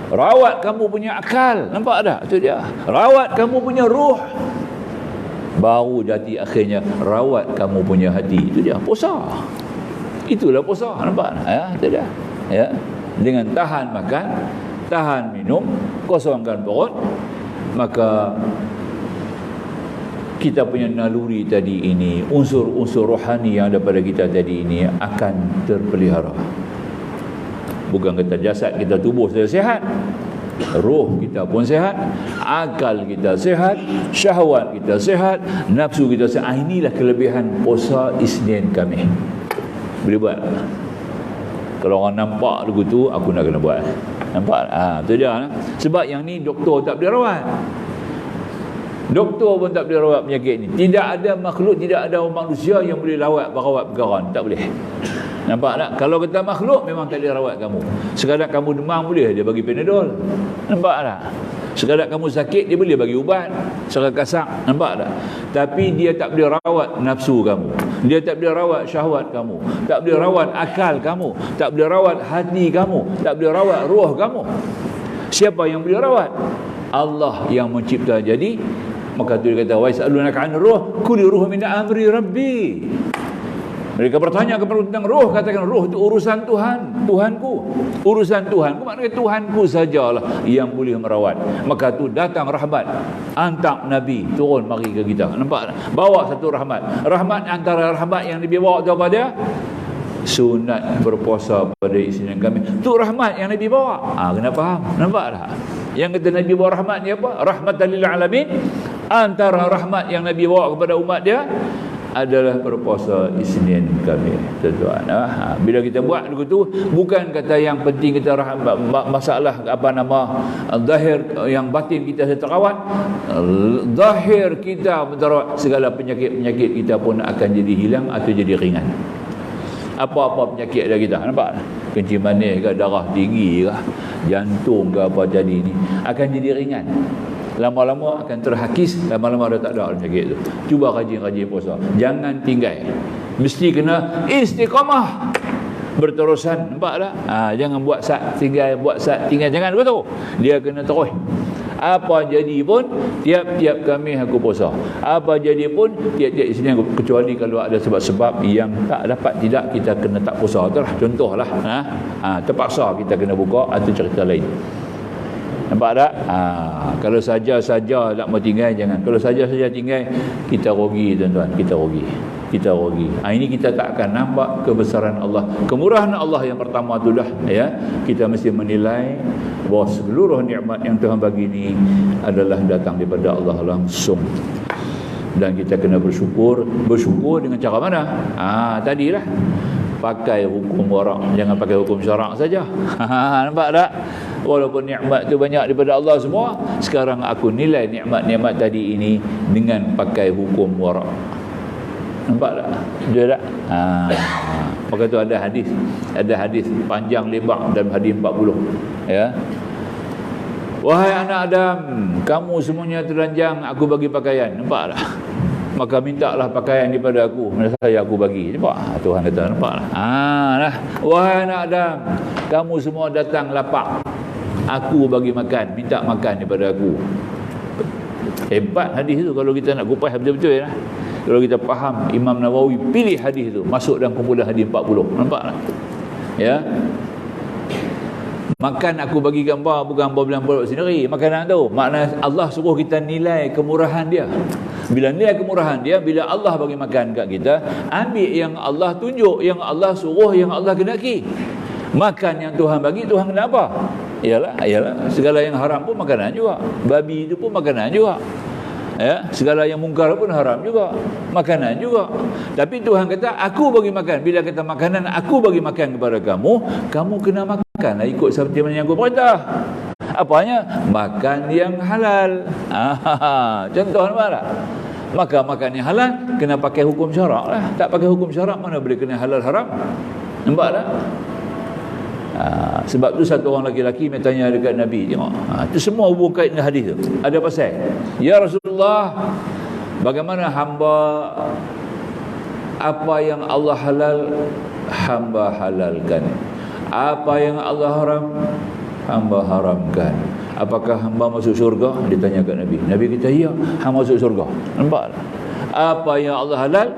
Rawat kamu punya akal, nampak tak? Itu dia. Rawat kamu punya ruh. Baru jadi akhirnya rawat kamu punya hati. Itu dia puasa. Itulah puasa, nampak tak? Ya, itu dia. Ya. Dengan tahan makan, tahan minum, kosongkan perut, maka kita punya naluri tadi ini, unsur-unsur rohani yang ada pada kita tadi ini akan terpelihara. Bukan kata jasad kita, tubuh saya sihat, roh kita pun sihat, akal kita sihat, syahwat kita sihat, nafsu kita sihat. Inilah kelebihan puasa Isnin Khamis. Boleh buat. Kalau orang nampak lagu tu, aku nak kena buat. Nampak? Tu dia. Sebab yang ni doktor tak boleh rawat. Doktor pun tak boleh rawat penyakit ni. Tidak ada makhluk, tidak ada manusia yang boleh rawat perkara ni. Tak boleh. Nampak tak? Kalau kata makhluk, memang tak boleh rawat kamu. Sekadar kamu demam, boleh dia bagi Panadol. Nampak tak? Sekadar kamu sakit, dia boleh bagi ubat secara kasar. Nampak tak? Tapi dia tak boleh rawat nafsu kamu. Dia tak boleh rawat syahwat kamu. Tak boleh rawat akal kamu. Tak boleh rawat hati kamu. Tak boleh rawat roh kamu. Siapa yang boleh rawat? Allah yang mencipta. Jadi, maka tu dia kata, wa yas'alunaka 'anir ruh, qul ruh min amri rabbi. Mereka bertanya kepada tentang roh, katakan roh itu urusan Tuhan, Tuhanku. Urusan Tuhanku, maknanya Tuhanku sajalah yang boleh merawat. Maka tu datang rahmat, hantar Nabi turun mari ke kita. Nampak? Bawa satu rahmat. Rahmat antara rahmat yang Nabi bawa tu apa dia? Sunat berpuasa pada Isnin Khamis. Tu rahmat yang Nabi bawa. Kena faham. Nampak tak? Yang kata Nabi bawa rahmat ni apa? Rahmatan lil alamin. Antara rahmat yang Nabi bawa kepada umat dia adalah berpuasa Isnin Khamis, tuan-tuan. Bila kita buat begitu, bukan kata yang penting kita masalah zahir, yang batin kita terawat. Zahir kita terawat, segala penyakit-penyakit kita pun akan jadi hilang atau jadi ringan. Apa-apa penyakit ada kita, nampak? Kencing manis ke, darah tinggi ke, jantung ke, apa jadi ni, akan jadi ringan. Lama-lama akan terhakis, lama-lama dah tak ada penyakit tu. Cuba rajin-rajin puasa. Jangan tinggal. Mesti kena istiqamah. Berterusan, nampak tak? Jangan buat sat tinggal, buat sat tinggal. Jangan begitu. Dia kena terus. Apa jadi pun, tiap-tiap Khamis aku puasa. Apa jadi pun, tiap-tiap Isnin aku, kecuali kalau ada sebab-sebab yang tak dapat, tidak, kita kena tak puasa. Itulah contohlah. Terpaksa kita kena buka atau cerita lain. Nampak tak? Kalau saja-saja nak mau tinggal, jangan. Kalau saja-saja tinggal, kita rugi, tuan-tuan. Kita rugi. Ini kita tak akan nampak kebesaran Allah, kemurahan Allah yang pertama tu dah. Ya, kita mesti menilai bahawa seluruh nikmat yang Tuhan bagi ini adalah datang daripada Allah langsung. Dan kita kena bersyukur. Bersyukur dengan cara mana? Tadilah pakai hukum warak, jangan pakai hukum syarak saja. Nampak tak? Walaupun nikmat tu banyak daripada Allah semua, sekarang aku nilai nikmat-nikmat tadi ini dengan pakai hukum wara'. Nampak tak? Betul tak? Maka tu ada hadis panjang lebar dalam hadis 40, ya. Wahai anak Adam, kamu semuanya telanjang, aku bagi pakaian. Nampak tak? Maka mintalah pakaian daripada aku, saya aku bagi. Nampak? Tuhan kata, nampak tak? Nah. Wahai anak Adam, kamu semua datang lapar, aku bagi makan, minta makan daripada aku. Hebat hadis tu kalau kita nak kupas betul-betul, ya. Kalau kita faham, Imam Nawawi pilih hadis tu masuk dalam kumpulan hadis 40. Nampak tak? Ya. Makan aku bagi gambar, bukan hamba bilang buat sendiri makanan tu. Makna Allah suruh kita nilai kemurahan dia. Bila nilai kemurahan dia, bila Allah bagi makan kat kita, ambil yang Allah tunjuk, yang Allah suruh, yang Allah kendaki. Makan yang Tuhan bagi, Tuhan kena apa? Iyalah, segala yang haram pun makanan juga. Babi itu pun makanan juga. Ya, segala yang mungkar pun haram juga, makanan juga. Tapi Tuhan kata, aku bagi makan. Bila kata makanan, aku bagi makan kepada kamu, kamu kena makan ikut seperti mana yang aku perintah. Apanya? Makan yang halal. Contoh nampak tak? Maka makan yang halal kena pakai hukum syarak lah. Tak pakai hukum syarak mana boleh kena halal haram? Nampak tak? Sebab tu satu orang lelaki tanya dekat Nabi, tengok, itu semua hubung kait dengan hadis tu. Ada pasal, ya Rasulullah, bagaimana hamba, apa yang Allah halal, hamba halalkan, apa yang Allah haram, hamba haramkan. Apakah hamba masuk syurga? Dia tanya kat Nabi. Nabi kata, ya, hamba masuk syurga. Nampak tak? Apa yang Allah halal,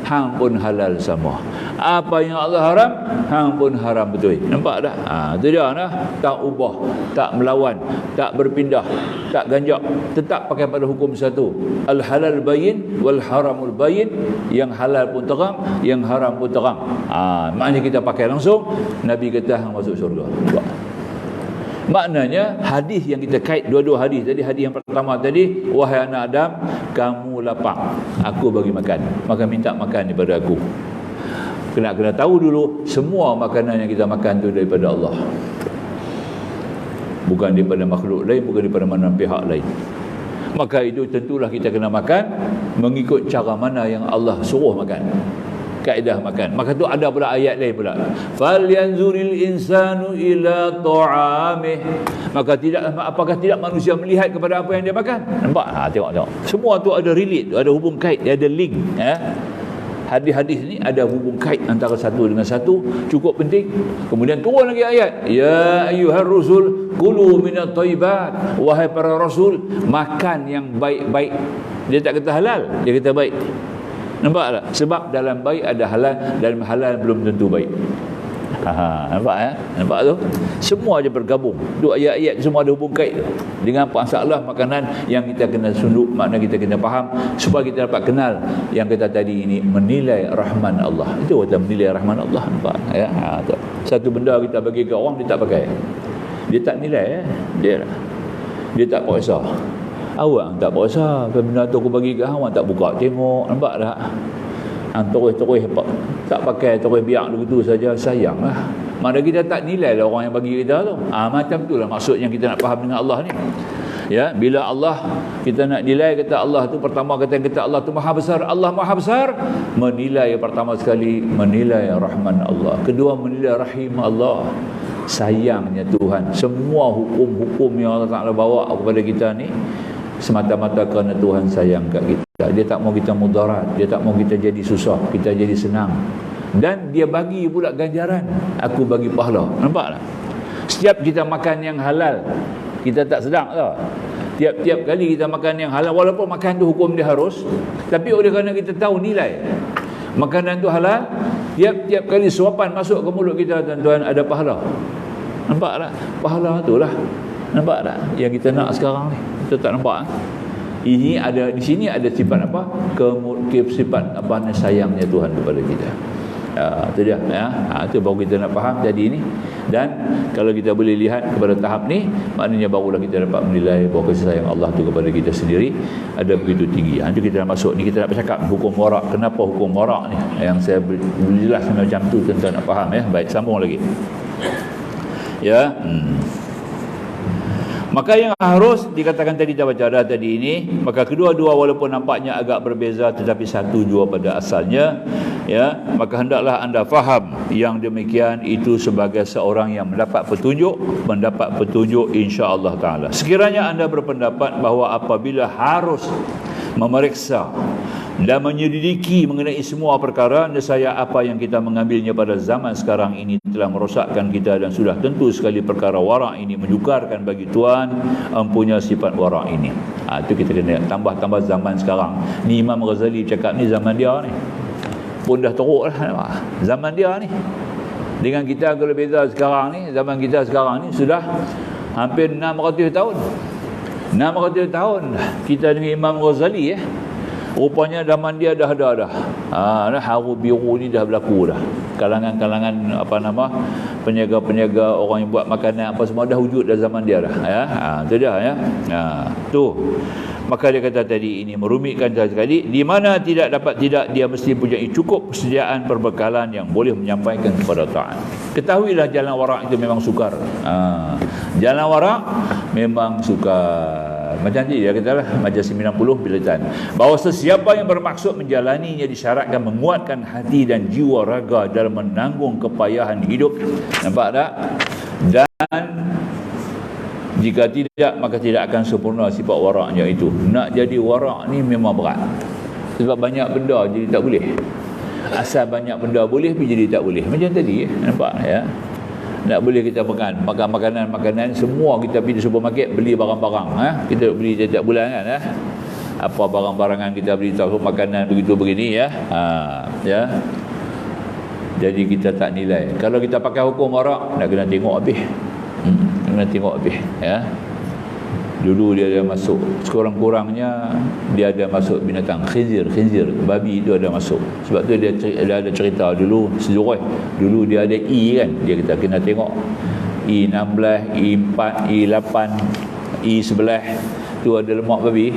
hang pun halal sama. Apa yang Allah haram, hang pun haram betul. Nampak tak? Itu dia nah. Tak ubah, tak melawan, tak berpindah, tak ganjak, tetap pakai pada hukum satu. Al halal bayin wal haramul bayin. Yang halal pun terang, yang haram pun terang. Maknanya kita pakai langsung. Nabi kata hang masuk syurga. Nampak? Maknanya hadis yang kita kait, dua-dua hadis tadi. Hadis yang pertama tadi, wahai anak Adam, kamu lapar, aku bagi makan, maka minta makan daripada aku. Kena tahu dulu, semua makanan yang kita makan tu daripada Allah, bukan daripada makhluk lain, bukan daripada mana pihak lain. Maka itu tentulah kita kena makan mengikut cara mana yang Allah suruh makan, kaedah makan. Maka tu ada pula ayat lain pula, falyanzuril insanu ila ta'amih, maka apakah tidak manusia melihat kepada apa yang dia makan. Nampak? Tengok semua tu ada relate, ada hubung kait, ada link, ya. Hadis-hadis ni ada hubung kait antara satu dengan satu, cukup penting. Kemudian turun lagi ayat, ya ayyuhar rusul kulu minat thayyibat, wahai para rasul, makan yang baik-baik. Dia tak kata halal, dia kata baik. Nampak tak? Sebab dalam baik ada halal, dalam halal belum tentu baik. Nampak ya? Nampak tu? Semua je bergabung. Dua ayat-ayat semua ada hubung kait dengan masalah makanan yang kita kena sunduk, makna kita kena faham supaya kita dapat kenal yang kita tadi ini, menilai rahman Allah. Itu kita menilai rahman Allah. Nampak ya? Satu benda kita bagi ke orang, dia tak pakai, dia tak nilai, dia tak puasa. Awak tak puasa, benda tu aku bagi ke awak tak buka tengok. Nampak tak? Terus tak pakai, terus biar begitu saja, sayanglah. Mana kita tak nilai lah orang yang bagi kita tu. Macam itulah maksudnya kita nak faham dengan Allah ni. Ya, bila Allah kita nak nilai, kata Allah tu pertama, kata Allah tu maha besar, Allah maha besar, menilai pertama sekali menilai rahman Allah, kedua menilai rahim Allah, sayangnya Tuhan. Semua hukum-hukum yang Allah Ta'ala bawa kepada kita ni semata-mata kerana Tuhan sayang kat kita. Dia tak mau kita mudarat, dia tak mau kita jadi susah, kita jadi senang. Dan dia bagi pula ganjaran, aku bagi pahala. Nampak tak? Setiap kita makan yang halal, kita tak sedang tau. Tiap-tiap kali kita makan yang halal, walaupun makan tu hukum dia harus, tapi oleh kerana kita tahu nilai makanan tu halal, tiap-tiap kali suapan masuk ke mulut kita, tuan-tuan, ada pahala. Nampak tak? Pahala tu lah. Nampak tak? Yang kita nak sekarang ni, kita tak nampak. Ini ada, di sini ada sifat apa? Sifat apa? Sayangnya Tuhan kepada kita. Itu dia, ya. Itu baru kita nak faham jadi ini. Dan kalau kita boleh lihat kepada tahap ni, maknanya barulah kita dapat menilai bahawa kasih sayang Allah tu kepada kita sendiri ada begitu tinggi. Itu kita nak masuk ni, kita nak bercakap hukum warak. Kenapa hukum warak ni? Yang saya boleh jelaskan macam tu, tuan-tuan nak faham, ya. Baik, sambung lagi. Ya. Maka yang harus dikatakan tadi, kita baca dah tadi ini, maka kedua-dua walaupun nampaknya agak berbeza tetapi satu jua pada asalnya, ya, maka hendaklah anda faham yang demikian itu sebagai seorang yang mendapat petunjuk insya-Allah taala. Sekiranya anda berpendapat bahawa apabila harus memeriksa dan menyelidiki mengenai semua perkara, nescaya apa yang kita mengambilnya pada zaman sekarang ini telah merosakkan kita, dan sudah tentu sekali perkara wara' ini menyukarkan bagi Tuhan mempunyai sifat wara' ini. Itu kita kena tambah zaman sekarang ni. Imam Ghazali cakap ni zaman dia ni pun dah teruk lah, zaman dia ni dengan kita. Kalau beza sekarang ni, zaman kita sekarang ni sudah hampir 600 tahun kita dengan Imam Ghazali. Rupanya zaman dia dah haru biru ni dah berlaku dah. Kalangan peniaga-peniaga, orang yang buat makanan apa semua dah wujud dah zaman dia dah, ya. Itu dia, ya. Tu. Maka dia kata tadi ini merumitkan sekali, di mana tidak dia mesti punya cukup persediaan perbekalan yang boleh menyampaikan kepada taat. Ketahuilah jalan wara' itu memang sukar. Jalan wara' memang sukar. Macam ni dia katalah Majlis 90 Bilatan, bahawa sesiapa yang bermaksud menjalaninya disyaratkan menguatkan hati dan jiwa raga dalam menanggung kepayahan hidup. Nampak tak? Dan jika tidak, maka tidak akan sempurna sifat waraknya itu. Nak jadi warak ni memang berat, sebab banyak benda jadi tak boleh. Asal banyak benda boleh tapi jadi tak boleh. Macam tadi, nampak, ya. Tak boleh kita makan makanan semua. Kita pergi di supermarket beli barang-barang, kita beli setiap bulan kan, apa barang-barangan kita beli, tahu makanan begitu begini, ya. Ya. Jadi kita tak nilai. Kalau kita pakai hukum warak, nak kena tengok habis. Ya. Dulu dia ada masuk, sekurang-kurangnya dia ada masuk binatang khinzir, babi itu ada masuk. Sebab tu dia ada cerita dulu sejarah. Dulu dia ada kan, dia kita kena tengok I16, I4, I8, I11 tu ada lemak babi.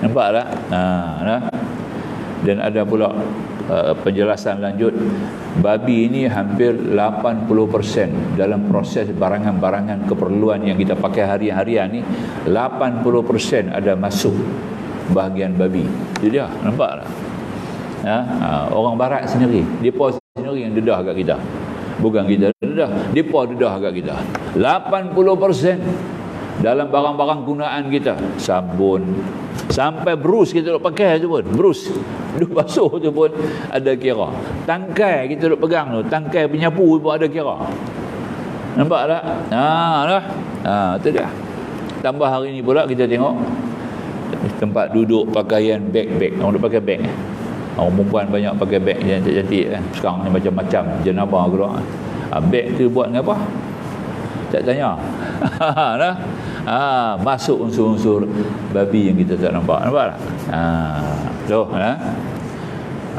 Nampak tak? Dan ada pula penjelasan lanjut, babi ini hampir 80% dalam proses barangan-barangan keperluan yang kita pakai hari-harian ni, 80% ada masuk bahagian babi. Jadi dia, nampak tak? Orang barat sendiri, depa sendiri yang dedah kat kita. Bukan kita dedah, depa dedah kat kita. 80% dalam barang-barang gunaan kita, sabun, sampai brus kita duk pakai tu pun, brus duk basuh tu pun ada kira. Tangkai kita duk pegang tu, tangkai penyapu pun ada kira. Nampak tak? Itu dia. Tambah hari ni pula kita tengok tempat duduk pakaian, beg. Orang duk pakai beg. Orang perempuan banyak pakai beg yang cantik-cantik kan. Sekarang ni macam-macam jenabah keluar. Beg tu buat dengan apa? Tak tanya. Masuk unsur-unsur babi yang kita tak nampak. Nampak tak?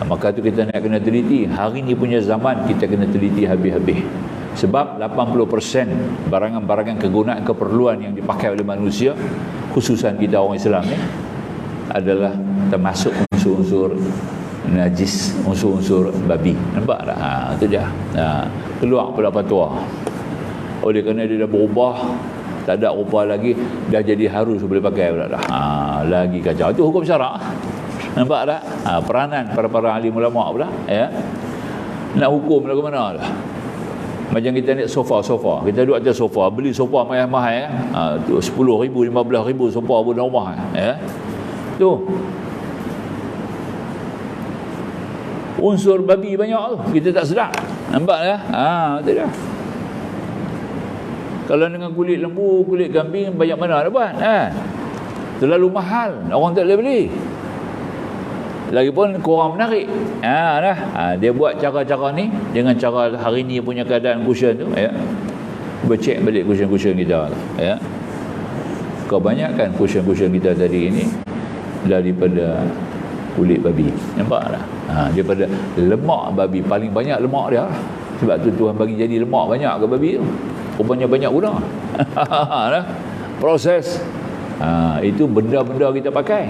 Maka tu kita nak kena teliti. Hari ni punya zaman kita kena teliti habis-habis. Sebab 80% barangan-barangan kegunaan keperluan yang dipakai oleh manusia, khususan kita orang Islam ni, adalah termasuk unsur-unsur najis, unsur-unsur babi. Nampak tak? Itu dia. Keluar pula fatwa. Oleh kerana dia dah berubah, tak ada rupa lagi, dah jadi harus boleh pakai pula dah. Lagi kacau. Itu hukum syarak. Nampak tak? Peranan para alim ulama pula, ya. Nak hukum lagu mana dah. Macam kita ni sofa. Kita duduk atas sofa, beli sofa mahal-mahal, tu 10,000, 15,000 sofa pun dah rumah, ya. Tu. Unsur babi banyak tu. Kita tak sedar. Nampak tak? Tu dah. Kalau dengan kulit lembu, kulit kambing, banyak mana nak buat? Terlalu mahal, orang tak boleh beli. Lagipun kurang menarik. Dia buat cara-cara ni dengan cara hari ni punya keadaan cushion tu, ya. Bercek balik cushion kita, ya. Kebanyakan cushion kita tadi ini daripada kulit babi. Nampak tak? Daripada lemak babi, paling banyak lemak dia. Sebab tu Tuhan bagi jadi lemak banyak ke babi tu. Rupanya banyak guna. Proses. Itu benda-benda kita pakai.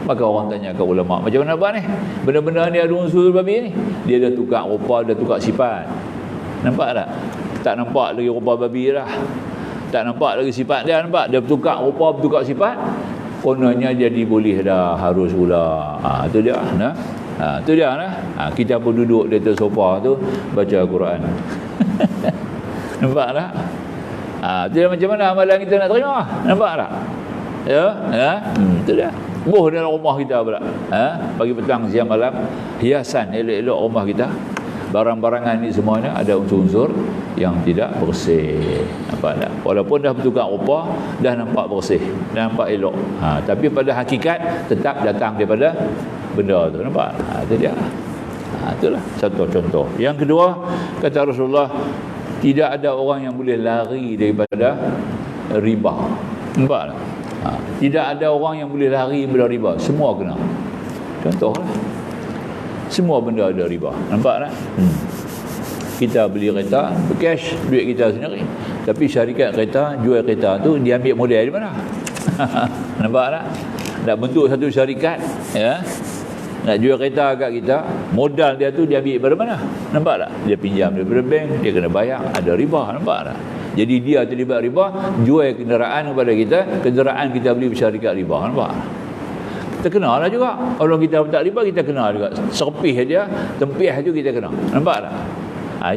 Maka orang tanya ke ulama, macam mana buat ni? Benda-benda ni ada unsur babi ni. Dia dah tukar rupa, dah tukar sifat. Nampak tak? Tak nampak lagi rupa babi dah. Tak nampak lagi sifat dia, nampak dia bertukar rupa, bertukar sifat, kononnya jadi boleh dah, harus pula. Tu dia nah. Tu dia nah. Kita pun duduk di atas sofa tu baca Al-Quran. Nampak tak? Tu dia macam mana amalan kita nak terima? Nampak tak? Ya, tu dia. Buh dalam rumah kita pula. Pagi petang siang malam hiasan elok-elok rumah kita. Barang-barangan ni semuanya ada unsur-unsur yang tidak bersih. Nampak tak? Walaupun dah bertukar rupa, dah nampak bersih, dah nampak elok. Tapi pada hakikat tetap datang daripada benda tu. Nampak? Itu dia. Itulah satu contoh. Yang kedua, kata Rasulullah, tidak ada orang yang boleh lari daripada riba. Nampak tak? Tidak ada orang yang boleh lari daripada riba. Semua kena. Contohlah. Semua benda ada riba. Nampak tak? Kita beli kereta, cash, duit kita sendiri. Tapi syarikat kereta, jual kereta tu, dia ambil modal di mana? Nampak tak? Nak bentuk satu syarikat, ya, nak jual kereta kat kita, modal dia tu dia ambil dari mana? Nampak tak? Dia pinjam daripada bank, dia kena bayar, ada riba. Nampak tak? Jadi dia terlibat riba, jual kenderaan kepada kita, kenderaan kita beli bersyarikat riba. Nampak? Kita kena lah juga. Kalau kita tak riba, kita kena juga. Serpih dia, tempiah tu kita kena. Nampak tak?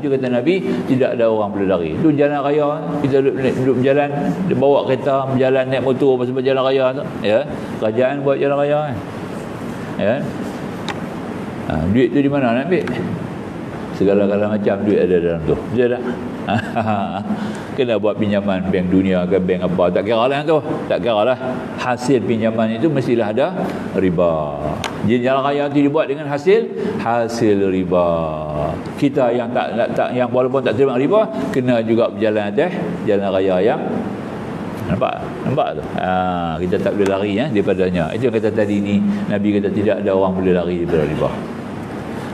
Itu kata Nabi, tidak ada orang boleh lari. Itu jalan raya, kita duduk berjalan, dia bawa kereta, berjalan naik motor pasal jalan raya tu. Ya, kerajaan buat jalan raya kan. Ya. Duit tu di mana nak ambil? Segala-gala macam duit ada dalam tu. Betul tak? Kena buat pinjaman bank dunia ke bank apa, tak kira lah tu, tak kira lah. Hasil pinjaman itu mestilah ada riba. Jadi jalan raya itu dibuat dengan hasil riba. Kita yang tak yang walaupun tak terima riba, kena juga berjalan atas jalan raya yang nampak tu. Kita tak boleh lari daripadanya. Itu yang kata tadi ni, Nabi kata tidak ada orang boleh lari daripada riba.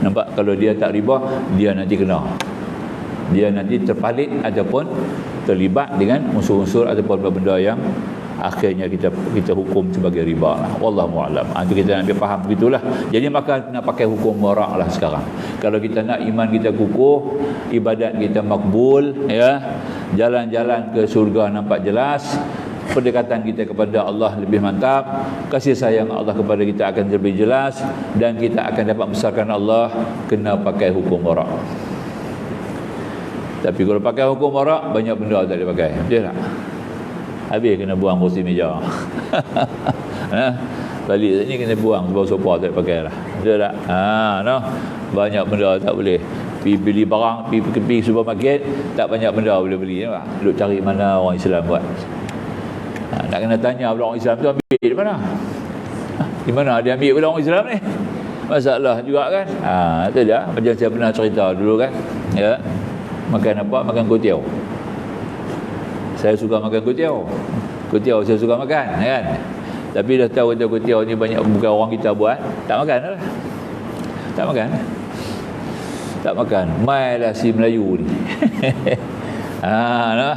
Nampak, kalau dia tak riba, dia nanti kena. Dia nanti terpalit ataupun terlibat dengan unsur-unsur ataupun benda yang akhirnya kita hukum sebagai riba lah. Wallahu a'lam. Itu kita nak faham begitulah. Jadi maka nak pakai hukum warak lah sekarang. Kalau kita nak iman kita kukuh, ibadat kita makbul, ya, jalan-jalan ke surga nampak jelas, pendekatan kita kepada Allah lebih mantap, kasih sayang Allah kepada kita akan lebih jelas, dan kita akan dapat besarkan Allah, kena pakai hukum warak. Tapi kalau pakai hukum warak, banyak benda tak boleh pakai. Betul tak? Habis kena buang kursi meja. Balik sini kena buang sebab sofa tak boleh pakai lah. Betul tak? No? Banyak benda tak boleh. Pergi beli barang, pergi supermarket, tak banyak benda boleh beli. Duk cari mana orang Islam buat. Nak kena tanya pula orang Islam tu ambil di mana? Di mana dia ambil pula orang Islam ni? Masalah juga kan? Itu dia. Macam saya pernah cerita dulu kan. Ya. Makan apa? Makan kuitiau. Saya suka makan kuitiau. Kuitiau saya suka makan, kan? Tapi dah tahu kata kuitiau ni banyak bukan orang kita buat, tak makan lah. Tak makan. Tak makan. Mailah si Melayu ni. Nah.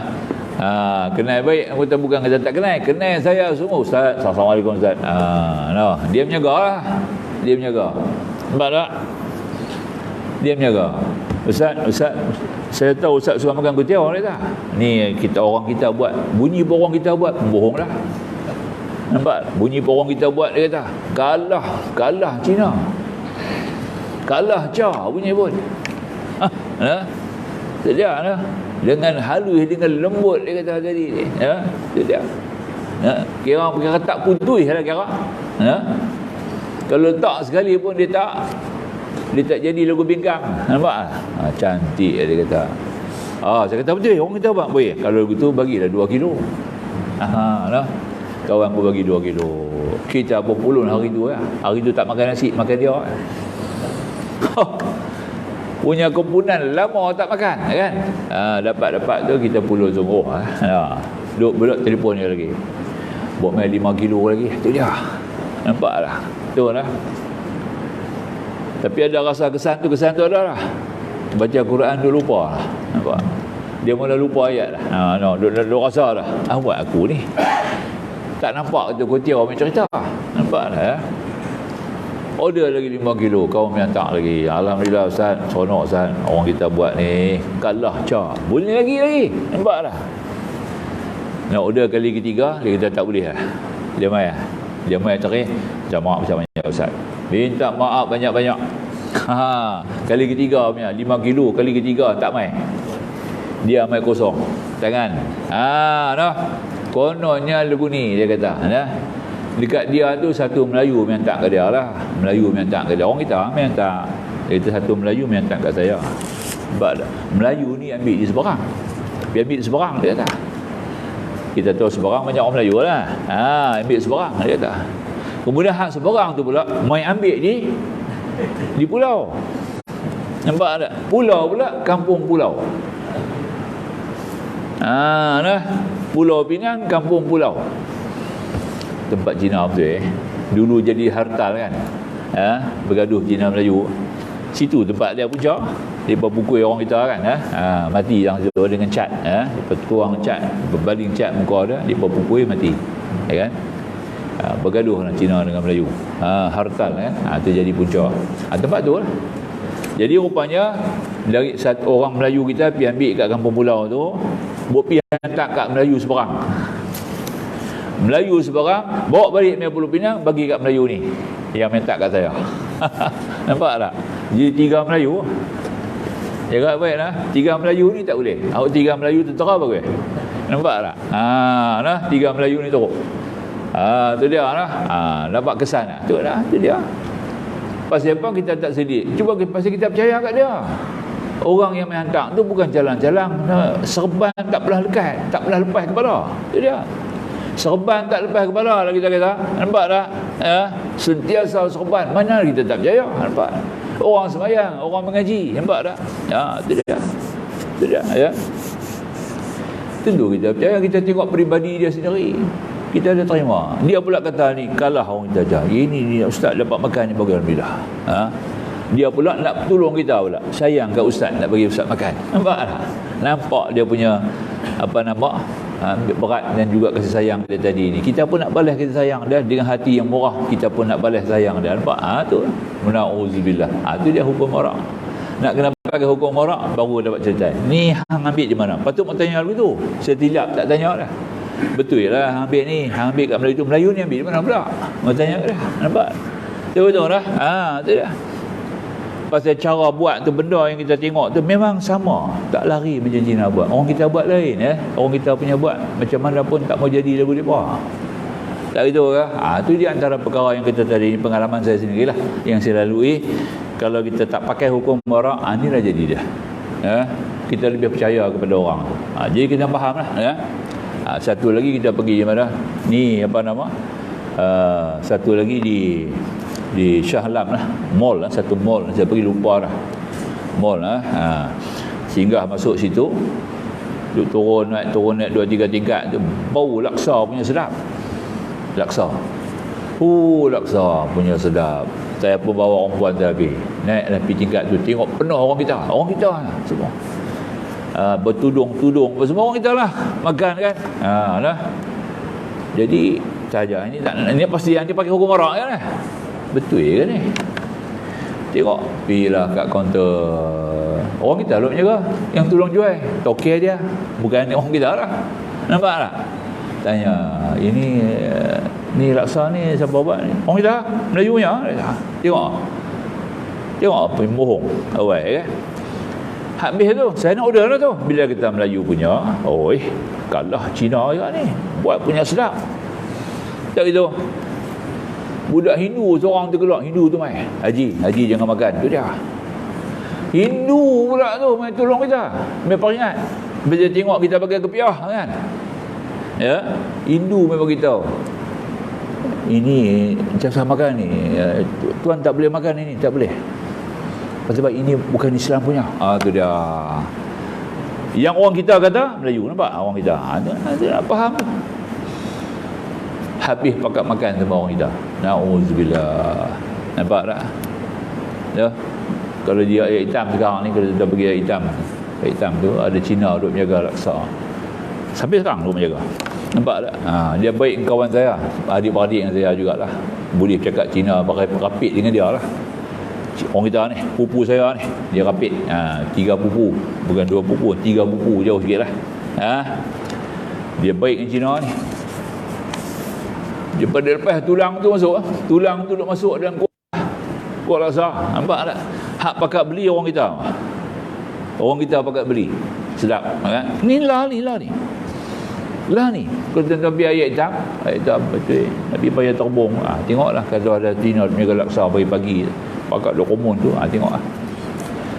Kenal baik, kita bukan kata tak kenal. Kenal saya semua. Ustaz, Assalamualaikum Ustaz. No. Dia menjaga lah. Dia menjaga. Nampak tak? Dia menjaga. Ustaz, saya tahu Ustaz suka makan kuitiau ni tak? Ni orang kita buat. Bunyi pun orang kita buat, bohong lah. Nampak? Bunyi pun orang kita buat, dia kata kalah Cina. Kalah Cha bunyi pun. Sejak lah. Dengan halus, dengan lembut, dia kata tadi ni. Ya, sejak. Kira tak putih lah kira. Kalau tak sekali pun dia tak jadi lagu bingkang. Nampak? Cantik dia kata. Saya kata betul, orang kita buat boleh. Kalau begitu bagilah 2 kilo. Lah. Kawan aku bagi 2 kilo. Kita pun pulun hari tu ya. Hari tu tak makan nasi, makan dia. Punya kumpulan lama tak makan, kan? Dapat tu kita pulun sungguh. Duduk telefon dia lagi. Buat main 5 kilo lagi. Tu dia. Nampaklah. Tu lah. Tapi ada rasa kesan tu ada lah. Baca Quran tu lupa lah. Nampak? Dia mula lupa ayat lah. Dia rasa lah. Buat aku ni. Tak nampak tu kuitiau macam cerita. Nampak lah ya. Order lagi 5 kilo. Kau minta lagi. Alhamdulillah Ustaz. Seronok Ustaz. Orang kita buat ni. Kalah Cha. Boleh lagi. Nampak lah. Nak order kali ketiga, dia kata tak boleh lah. Dia mai lah. Dia mai terakhir, minta maaf banyak-banyak Ustaz. Minta maaf banyak-banyak. Kali ketiga punya 5 kilo, kali ketiga tak mai. Dia mai kosong tangan. Dah. Kononnya lagu ni dia kata, dah. Dekat dia tu satu Melayu yang tak ke dia lah. Melayu yang tak ke dia. Orang kita yang tak. Dia kata satu Melayu yang tak kat saya. Sebab Melayu ni ambil di seberang. Dia ambil di seberang dia kata. Kita tahu seberang banyak orang Melayu lah. Ambil seberang dia kata. Kemudian hak seberang tu pula mai ambil di pulau. Nampak tak? Pulau pula, kampung pulau. Nah, Pulau Pinang, kampung pulau. Tempat Cina betul Dulu jadi hartal kan. Bergaduh Cina Melayu. Situ tempat dia puncak. Dia pukul orang kita kan. Mati yang situ dengan cat. Dia tuang cat, berbaling cat muka dia, dia pukul mati. Ya kan? Bergaduh Cina dengan Melayu. Hartal kan. Itu jadi puncak. Tempat tu lah. Jadi rupanya dari satu orang Melayu kita pergi ambil kat kampung pulau tu, buat pergi hantar kat Melayu seberang. Melayu seberang bawa balik Pulau Pinang, bagi kat Melayu ni yang minta kat saya. Nampak tak? Jadi 3 Melayu. Jaga baiklah. 3 Melayu ni tak boleh. Awak 3 Melayu tentera bagus. Nampak tak? Nah, 3 Melayu ni teruk. Tu dia lah. Dapat kesan lah. Tu dah, tu dia. Pasal apa kita tak sedia? Cuba pasal kita percaya kat dia. Orang yang menghantar tu bukan jalan-jalan, serban tak pernah lekat, tak pernah lepas kepala. Tu dia. Serban tak lepas kepala lah kita kata. Nampak tak? Sentiasa serban. Mana kita tak percaya? Nampak? Orang sembahyang, orang mengaji. Nampak tak? Tu dia. Tu dia. Ya. Tentu kita percaya, kita tengok peribadi dia sendiri. Kita ada terima. Dia pula kata ni, kalah orang kita ajar. Ini ustaz dapat makan ni bagi Alhamdulillah. Dia pula nak tolong kita pula. Sayang kat ustaz nak bagi ustaz makan. Nampak tak? Nampak dia punya berat dan juga kasih sayang dia tadi ni. Kita pun nak balas kasih sayang dia dengan hati yang murah. Kita pun nak balas sayang dia. Nampak? Tu. Na'udzubillah. Tu dia hukum orang. Nak kena pakai hukum orang baru dapat cerita. Ni hang ambil di mana? Patut nak tanya dulu tu. Saya tilap tak tanya dah. Betul lah hang ambil ni, hang ambil kat Melayu tu. Melayu ni ambil di mana pula? Mau tanya dah. Nampak? Betul dah. Tu dah. Pasal cara buat tu, benda yang kita tengok tu memang sama, tak lari macam Cina buat. Orang kita buat lain orang kita punya buat macam mana pun tak mau jadi lagu depa. Tak gitu ke? Tu dia antara perkara yang kita tadi, pengalaman saya sendirilah yang saya lalui. Kalau kita tak pakai hukum orang, inilah jadi dia. Kita lebih percaya kepada orang tu. Jadi kita fahamlah satu lagi kita pergi mana? Ni apa nama? Satu lagi di Shah Alam lah, mall lah, satu mall saya pergi lupa dah. Mall lah. Singgah masuk situ, turun naik 2-3 tingkat tu, bau laksa punya sedap. Laksa. Laksa punya sedap. Saya pun bawa orang puan tadi. Naik pergi tingkat tu, tengok penuh orang kita semua. Bertudung-tudung semua orang kita lah makan kan. Lah. Jadi saja ini pasti yang dia pakai hukum orang kan. Betul ke ni? Tengok pergilah kat kaunter. Orang kita lah menjaga, yang tolong jual tokek dia, bukan orang kita lah. Nampak tak? Tanya, ini laksa ni siapa buat ni? Orang kita Melayu punya. Tengok apa yang bohong awal kan. Habis tu saya nak order lah tu. Bila kita Melayu punya, kalah Cina juga ni, buat punya sedap. Tak gitu. Budak Hindu seorang tergelak, Hindu tu mai. Haji jangan makan. Tu dia. Hindu pula tu mai tolong kita. Mai peringat. Bila tengok kita pakai kepiah kan. Ya, Hindu mai bagi tahu. Ini jangan makan ni. Tuan tak boleh makan ini, tak boleh. Sebab ini bukan Islam punya. Tu dia. Yang orang kita kata Melayu, nampak orang kita. Dia nak faham. Habis pakat makan sama orang kita. Na'udzubillah. Nampak tak? Ya. Kalau dia air hitam sekarang ni, kalau kita pergi air hitam tu ada Cina duduk menjaga laksa. Sampai sekarang duduk menjaga. Nampak tak? Dia baik kawan saya, adik-beradik dengan saya jugalah. Boleh cakap Cina pakai rapid dengan dia lah. Orang kita ni, pupu saya ni, dia rapid. 3 pupu, bukan 2 pupu, 3 pupu, jauh sikit lah. Dia baik dengan Cina ni. Dia pada lepas tulang tu masuk, tulang tu duk masuk dalam kuat laksa. Nampak tak? Hak pakat beli orang kita. Orang kita pakat beli. Sedap kan? Ni lah ni. Lah ni. Kalau tuan-tuan pergi ayat hitam betul. Nabi payah terbong. Tengoklah kalau ada Cina punya laksa pagi-pagi. Pakat dokumen tu. Tengoklah.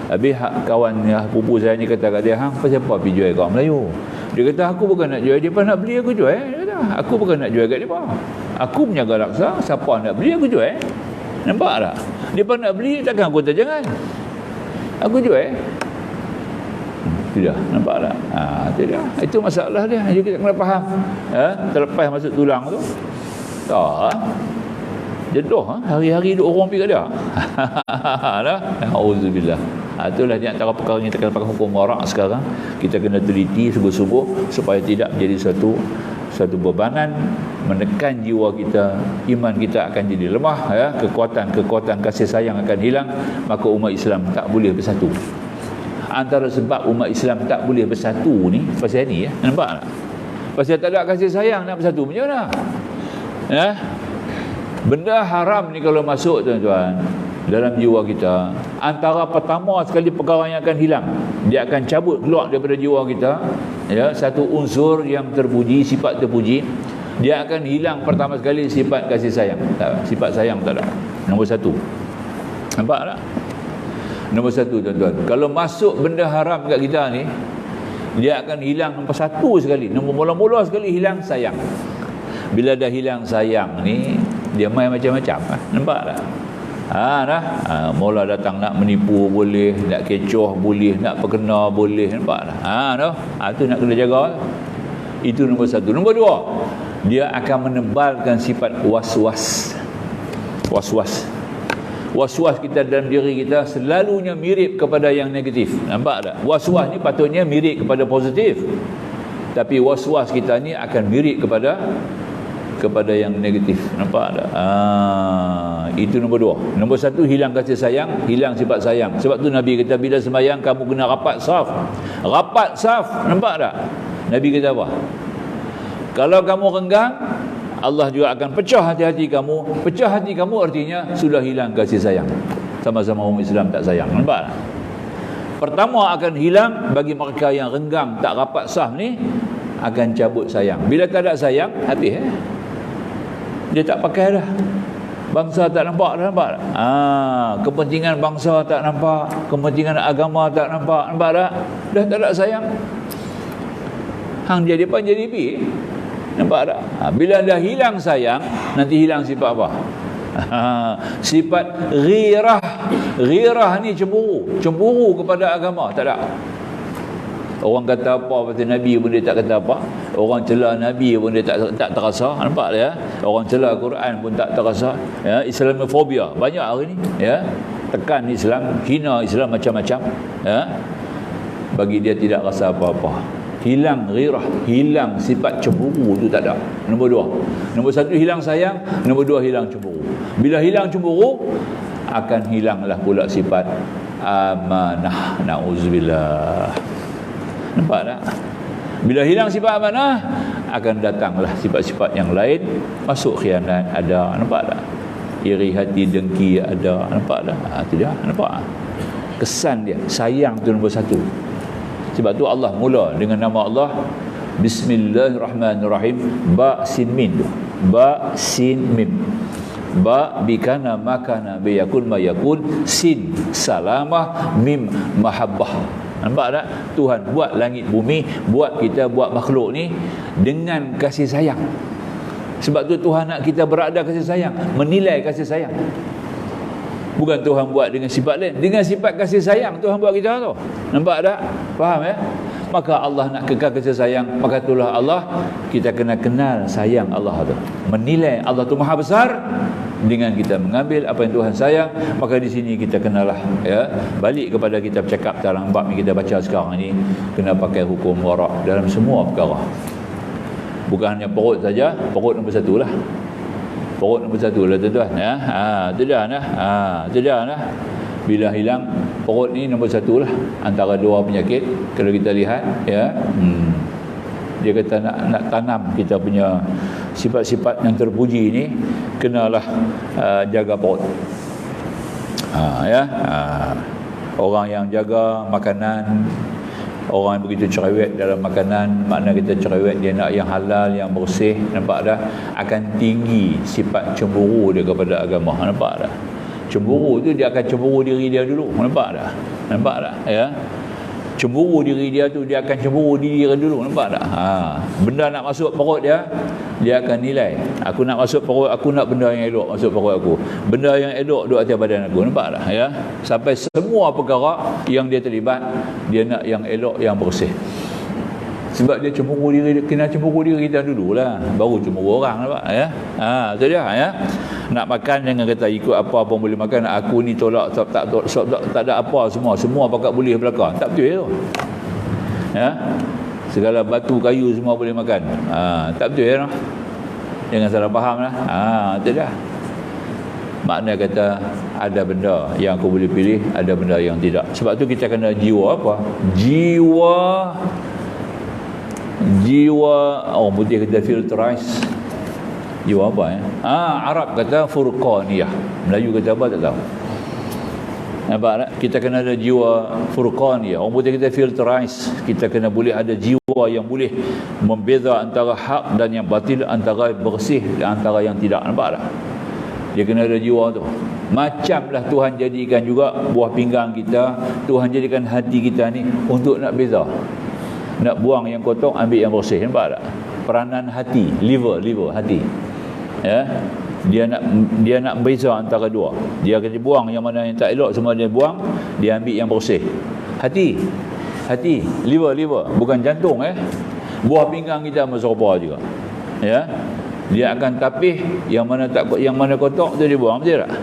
Habis kawan pupu saya ni kata kat dia, hang pasal apa pergi jual kat orang Melayu? Dia kata, aku bukan nak jual, dia nak beli aku jual. Dia kata, aku bukan nak jual kat dia. Aku menjaga laksa, siapa nak beli aku jual. Nampak tak? Dia nak beli, takkan aku kata jangan. Aku jual. Tidak, nampak tak? Tidak. Itu masalah dia. Jadi kita kena faham. Terlepas masuk tulang tu. Tak. Jedoh hari-hari duk orang pergi kat dia. Dah. Auzubillah. Itulah di antara perkara yang kita kena pakai hukum warak sekarang. Kita kena teliti sungguh-sungguh supaya tidak menjadi satu bebanan, menekan jiwa kita, iman kita akan jadi lemah, kekuatan kasih sayang akan hilang, maka umat Islam tak boleh bersatu. Antara sebab umat Islam tak boleh bersatu ni pasal ni nampak tak? Pasal tak ada kasih sayang nak bersatu macam mana? Benda haram ni kalau masuk tuan-tuan dalam jiwa kita, antara pertama sekali perkara yang akan hilang, dia akan cabut keluar daripada jiwa kita satu unsur yang terpuji, sifat terpuji. Dia akan hilang pertama sekali sifat kasih sayang. Sifat sayang tak ada. Nombor satu. Nampak tak? Nombor satu tuan-tuan, kalau masuk benda haram kat kita ni, dia akan hilang nombor satu sekali. Nombor mula-mula sekali hilang sayang. Bila dah hilang sayang ni, dia main macam-macam. Nampak tak? Mula datang nak menipu boleh, nak kecoh boleh, nak perkena boleh. Nampak tak? Tu nak kena jaga. Itu nombor satu. Nombor dua, dia akan menebalkan sifat was-was. Was-was kita dalam diri kita selalunya mirip kepada yang negatif. Nampak tak? Was-was ni patutnya mirip kepada positif, tapi was-was kita ni akan mirip kepada yang negatif. Nampak tak? Itu nombor dua. Nombor satu, hilang kasih sayang, hilang sifat sayang. Sebab tu Nabi kata bila sembahyang kamu kena rapat saf. Rapat saf. Nampak tak? Nabi kata apa? Kalau kamu renggang, Allah juga akan pecah hati-hati kamu. Pecah hati kamu artinya sudah hilang kasih sayang. Sama-sama umat Islam tak sayang. Nampak tak? Pertama akan hilang bagi mereka yang renggang, tak rapat saf ni, akan cabut sayang. Bila tak ada sayang, habis dia tak pakai dah. Bangsa tak nampak dah, nampak tak? Kepentingan bangsa tak nampak, kepentingan agama tak nampak. Nampak tak? Dah tak ada sayang. Hang jadi apa? Jadi pi. Nampak tak? Bila dah hilang sayang, nanti hilang sifat apa? Sifat ghirah. Ghirah ni cemburu kepada agama. Tak ada. Orang kata apa pasal Nabi pun dia tak kata apa. Orang celah Nabi pun dia tak terasa. Nampak ya? Orang celah Quran pun tak terasa. Islamofobia banyak hari ni. Tekan Islam, hina Islam macam-macam. Bagi dia tidak rasa apa-apa. Hilang ghirah, hilang sifat cemburu tu tak ada. Nombor dua. Nombor satu hilang sayang, nombor dua hilang cemburu. Bila hilang cemburu, akan hilanglah pula sifat amanah. Nauzubillah. Nampak tak? Bila hilang sifat amanah, akan datanglah sifat-sifat yang lain. Masuk khianat ada. Nampak tak? Iri hati, dengki ada. Nampak tak? Tidak. Nampak tak? Kesan dia, sayang tu nombor satu. Sebab tu Allah mula dengan nama Allah, Bismillahirrahmanirrahim. Ba sin min. Ba sin mim. Ba bikana makana biyakun mayakun. Sin salamah, mim mahabbah. Nampak tak? Tuhan buat langit bumi, buat kita, buat makhluk ni dengan kasih sayang. Sebab tu Tuhan nak kita berada kasih sayang, menilai kasih sayang. Bukan Tuhan buat dengan sifat lain. Dengan sifat kasih sayang Tuhan buat kita tu. Nampak tak? Faham ya? Maka Allah nak kekal kasih sayang. Maka itulah Allah, kita kena kenal sayang Allah tu. Menilai Allah tu maha besar dengan kita mengambil apa yang Tuhan sayang. Maka di sini kita kenalah balik kepada kita bercakap dalam bab yang kita baca sekarang ni, kena pakai hukum warak dalam semua perkara. Bukan hanya perut saja. Perut nombor satu lah. Perut nombor satu lah tuan-tuan. Itu dah lah. Itu dah lah. Bila hilang perut ni nombor satu lah antara dua penyakit kalau kita lihat Dia kata nak tanam kita punya sifat-sifat yang terpuji ni, kenalah jaga perut. Orang yang jaga makanan, orang yang begitu cerewet dalam makanan, makna kita cerewet, dia nak yang halal, yang bersih, nampak dah, akan tinggi sifat cemburu dia kepada agama, nampak dah. Cemburu tu dia akan cemburu diri dia dulu, nampak dah, nampak dah, ya. Cemburu diri dia tu, dia akan cemburu diri dia dulu, nampak tak? Benda nak masuk perut dia akan nilai. Aku nak masuk perut aku, nak benda yang elok masuk perut aku. Benda yang elok duduk atas badan aku, nampak tak? Ya? Sampai semua perkara yang dia terlibat, dia nak yang elok, yang bersih. Sebab dia cemburu diri, kena cemburu diri kita dululah, baru cemburu orang, nampak? Ya? Itu dia, ya. Nak makan jangan kata ikut apa pun boleh makan. Aku ni tolak tak ada apa, semua pakat boleh belakang. Tak betul tu. Ya. Segala batu kayu semua boleh makan. Tak betul ya. Jangan salah faham lah. Itu dah. Makna kata ada benda yang aku boleh pilih, ada benda yang tidak. Sebab tu kita kena jiwa apa? Jiwa orang putih kata filterize. Jiwa apa ya? Arab kata furqaniyah. Melayu kata apa tak tahu. Nampak tak? Kita kena ada jiwa furqaniyah. Orang putih kita filterize. Kita kena boleh ada jiwa yang boleh membeza antara hak dan yang batil, antara bersih dan antara yang tidak. Nampak tak? Dia kena ada jiwa tu. Macamlah Tuhan jadikan juga buah pinggang kita, Tuhan jadikan hati kita ni untuk nak beza. Nak buang yang kotor, ambil yang bersih. Nampak tak? Peranan hati, liver, hati. Ya, dia nak beza antara dua. Dia akan buang yang mana yang tak elok, semua dia buang, dia ambil yang bersih. Hati, liver, bukan jantung. Buah pinggang kita serupa juga. Ya, dia akan tapih yang mana kotor tu dia buang, betul tak?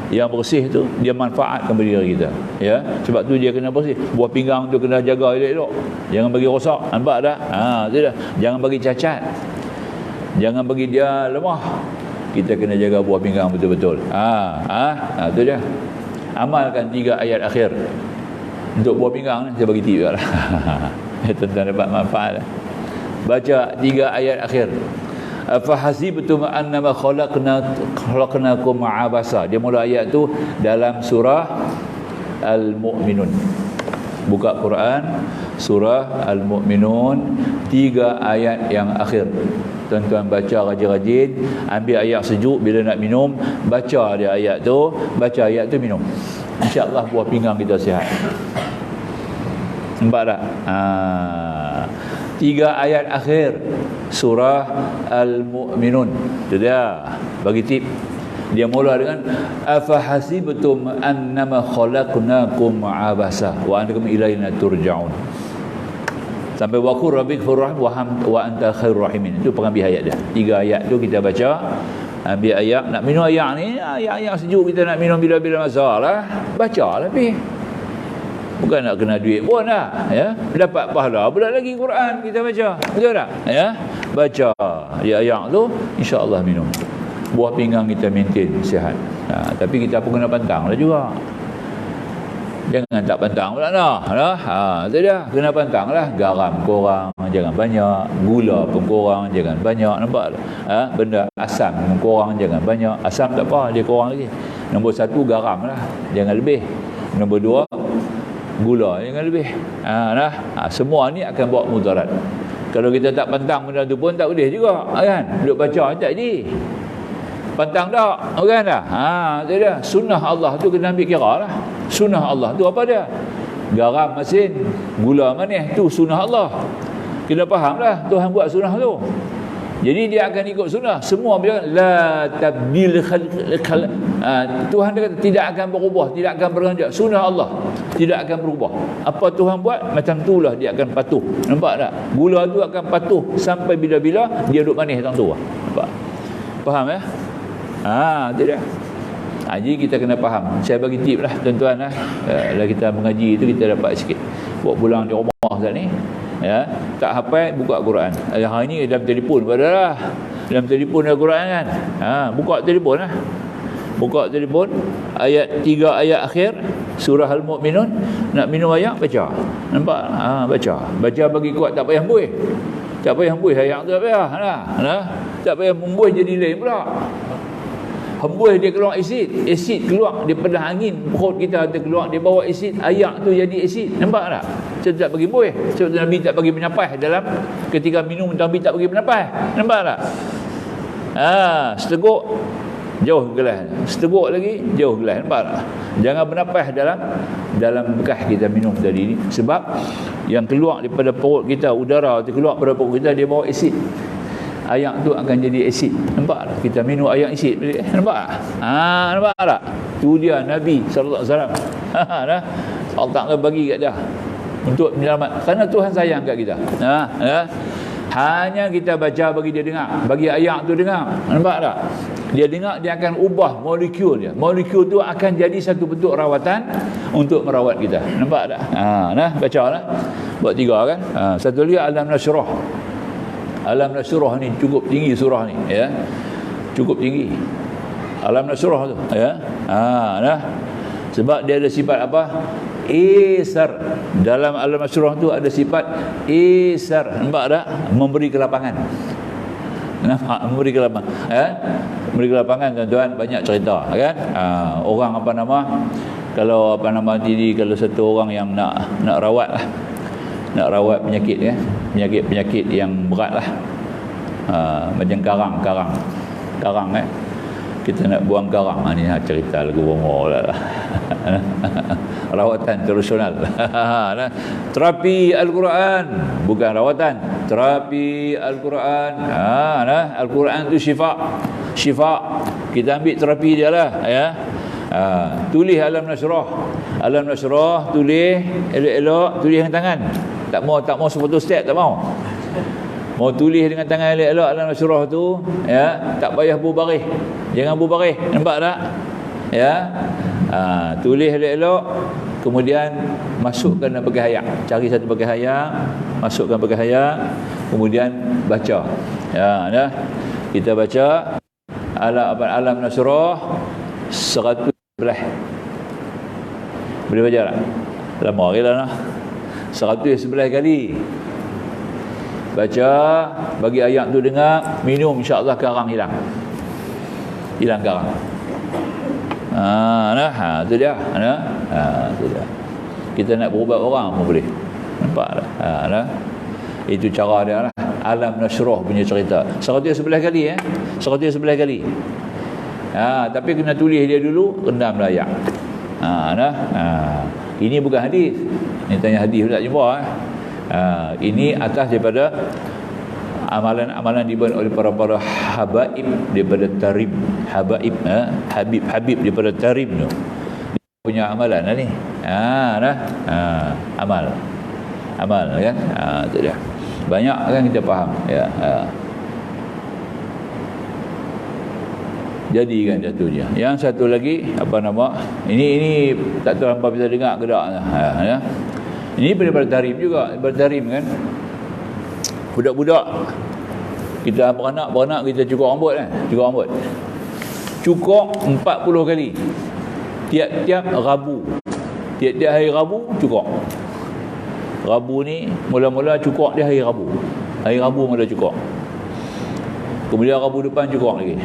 Yang bersih tu dia manfaat kepada diri kita. Ya, sebab tu dia kena bersih. Buah pinggang tu kena jaga elok-elok. Jangan bagi rosak. Nampak tak? Betul tak? Jangan bagi cacat. Jangan bagi dia lemah. Kita kena jaga buah pinggang betul-betul. Itu dia. Amalkan 3 ayat akhir. Untuk buah pinggang ni saya bagi tip lah. Tuan-tuan dapat manfaat lah. Baca 3 ayat akhir. Fahasibtum annama khalaqnakum abasa. Dia mula ayat tu dalam surah Al-Mu'minun. Buka Quran, surah Al-Mu'minun, 3 ayat yang akhir. Tuan-tuan baca rajin-rajin, ambil ayat sejuk bila nak minum, baca dia ayat tu, minum. InsyaAllah buah pinggang kita sihat. Nampak tak? 3 ayat akhir surah Al-Mu'minun. Itu dia. Bagi tip. Dia mula dengan afahasibtum annama khalaqnakum abasa wa antum ilaina turja'un. Sampai waqur rabbighfir wa anta khairur rahimin. Itu pengambil ayat dia. 3 ayat tu kita baca. Ambil ayat, nak minum ayat ni, ayat sejuk kita nak minum bila-bila masalah, bacalah pi. Bukan nak kena duit pun dah, ya. Dapat pahala pula lagi Quran kita baca. Betul tak? Ya. Baca ayat tu, insya-Allah minum. Buah pinggang kita maintain sihat. Tapi kita pun kena pantanglah juga. Jangan tak pantang pula itu dia. Kena pantanglah. Garam kurang jangan banyak, gula pun kurang jangan banyak, nampak tak? Benda asam kurang jangan banyak. Asam tak apa, dia kurang lagi. Nombor 1 garam lah, jangan lebih. Nombor 2 gula jangan lebih. Semua ni akan bawa mudarat. Kalau kita tak pantang benda tu pun tak boleh juga, kan? Duduk baca tak jadi. Pantang tak, kan dah? Itu dia. Sunnah Allah tu kena ambil kira lah. Sunnah Allah tu apa dia? Garam masin, gula manis, tu sunnah Allah. Kena faham lah Tuhan buat sunnah tu. Jadi dia akan ikut sunnah. Semua bila la tabdil Tuhan dia kata tidak akan berubah, tidak akan beranjak. Sunnah Allah tidak akan berubah. Apa Tuhan buat, macam itulah dia akan patuh. Nampak tak? Gula tu akan patuh sampai bila-bila dia duduk manis tang tu. Nampak? Faham ya? Itu dia. Jadi kita kena faham. Saya bagi tip lah tuan-tuan lah. Kalau kita mengaji tu kita dapat sikit. Buat pulang di rumah saat ni, ya, tak hafal, buka Quran. Hari ni dalam telefon padalah. Dalam telefon ada Quran kan. Buka telefon lah. Buka telefon, ayat 3 ayat akhir surah Al-Mu'minun, nak minum ayat baca. Nampak? Baca bagi kuat, tak payah buih. Tak payah hembus ayat tu, tak payah. Tak payah hembus jadi lain pula. Hembus dia keluar asid keluar daripada angin perut kita tu keluar, dia bawa asid, ayak tu jadi asid. Nampak tak? Sebab tak bagi buih, sebab Nabi tak bagi penyapas dalam ketika minum, Nabi tak bagi penyapas. Nampak tak? Seteguk jauh gelas, seteguk lagi jauh gelas. Nampak tak? Jangan bernapas dalam bekas kita minum tadi ni, sebab yang keluar daripada perut kita, udara tu keluar daripada perut kita, dia bawa asid. Ayak tu akan jadi asid. Nampak tak? Kita minum ayak asid. Nampak tak? Nampak tak? Tu dia Nabi sallallahu alaihi wasallam. Allah Ta'ala bagi kat dia untuk menyelamat, kerana Tuhan sayang kat kita. Hanya kita baca bagi dia dengar, bagi ayak tu dengar. Nampak tak? Dia dengar, dia akan ubah molekul dia. Molekul tu akan jadi satu bentuk rawatan untuk merawat kita. Nampak tak? Baca lah. Buat 3 kan. Satu lagi Alam Nashrah. Alam Nashrah ni cukup tinggi surah ni, ya. Cukup tinggi. Alam Nashrah tu, ya. Sebab dia ada sifat apa? Isar. Dalam Alam Nashrah tu ada sifat isar. Nampak tak? Memberi kelapangan. Nampak? Memberi kelapangan. Memberi kelapangan, tuan-tuan, banyak cerita, kan? Orang apa nama? Kalau apa nama diri, kalau satu orang yang nak rawat lah, nak rawat penyakit, ya, penyakit yang berat lah, macam karang, kita nak buang karang, ni cerita lagu bomo lah. Rawatan tradisional. Terapi Al-Quran, bukan rawatan, terapi Al-Quran. Al-Quran tu syifa, kita ambil terapi dia lah, ya. Tulis Alam Nashrah, tulis elok-elok, tulis dengan tangan. Tak mau photostat, tak mau tulis dengan tangan elok-elok Alam Nashrah tu, ya. Tak payah berbaris, jangan berbaris. Nampak tak? Ya. Tulis elok-elok, kemudian masukkan dalam bekas ayak, cari satu bekas ayak, masukkan bekas ayak, kemudian baca, ya. Kita baca Alam Nashrah 111. Boleh baca tak? Lama lagi lah, 111 kali baca, bagi ayat tu dengar, minum, insya-Allah karang hilang karang. Tu dia. Tu dia. Kita nak berubat orang pun boleh. Nampak tak? Itu cara dia lah. Alam Nashrah punya cerita 111 kali, 111 kali. Tapi kena tulis dia dulu, rendam layak. Ini bukan hadis. Ini tanya hadis tak jumpa. Ini atas daripada amalan-amalan dibuat oleh para habaib daripada Tarim. Habib daripada Tarim tu. Dia punya amalan lah ni. Amal kan. Tu dia. Banyak kan kita faham, ya. Jadi kan jatuh dia. Yang satu lagi apa nama? Ini tak tahu hangpa bisa dengar ke tak, ya. Ini daripada Tarim juga, daripada Tarim kan. Budak-budak kita beranak kita cukur rambut kan. Cukur 40 kali. Tiap-tiap Rabu. Tiap-tiap hari Rabu cukur. Rabu ni mula-mula cukur dia hari Rabu. Hari Rabu mula cukur. Kemudian Rabu depan cukur lagi.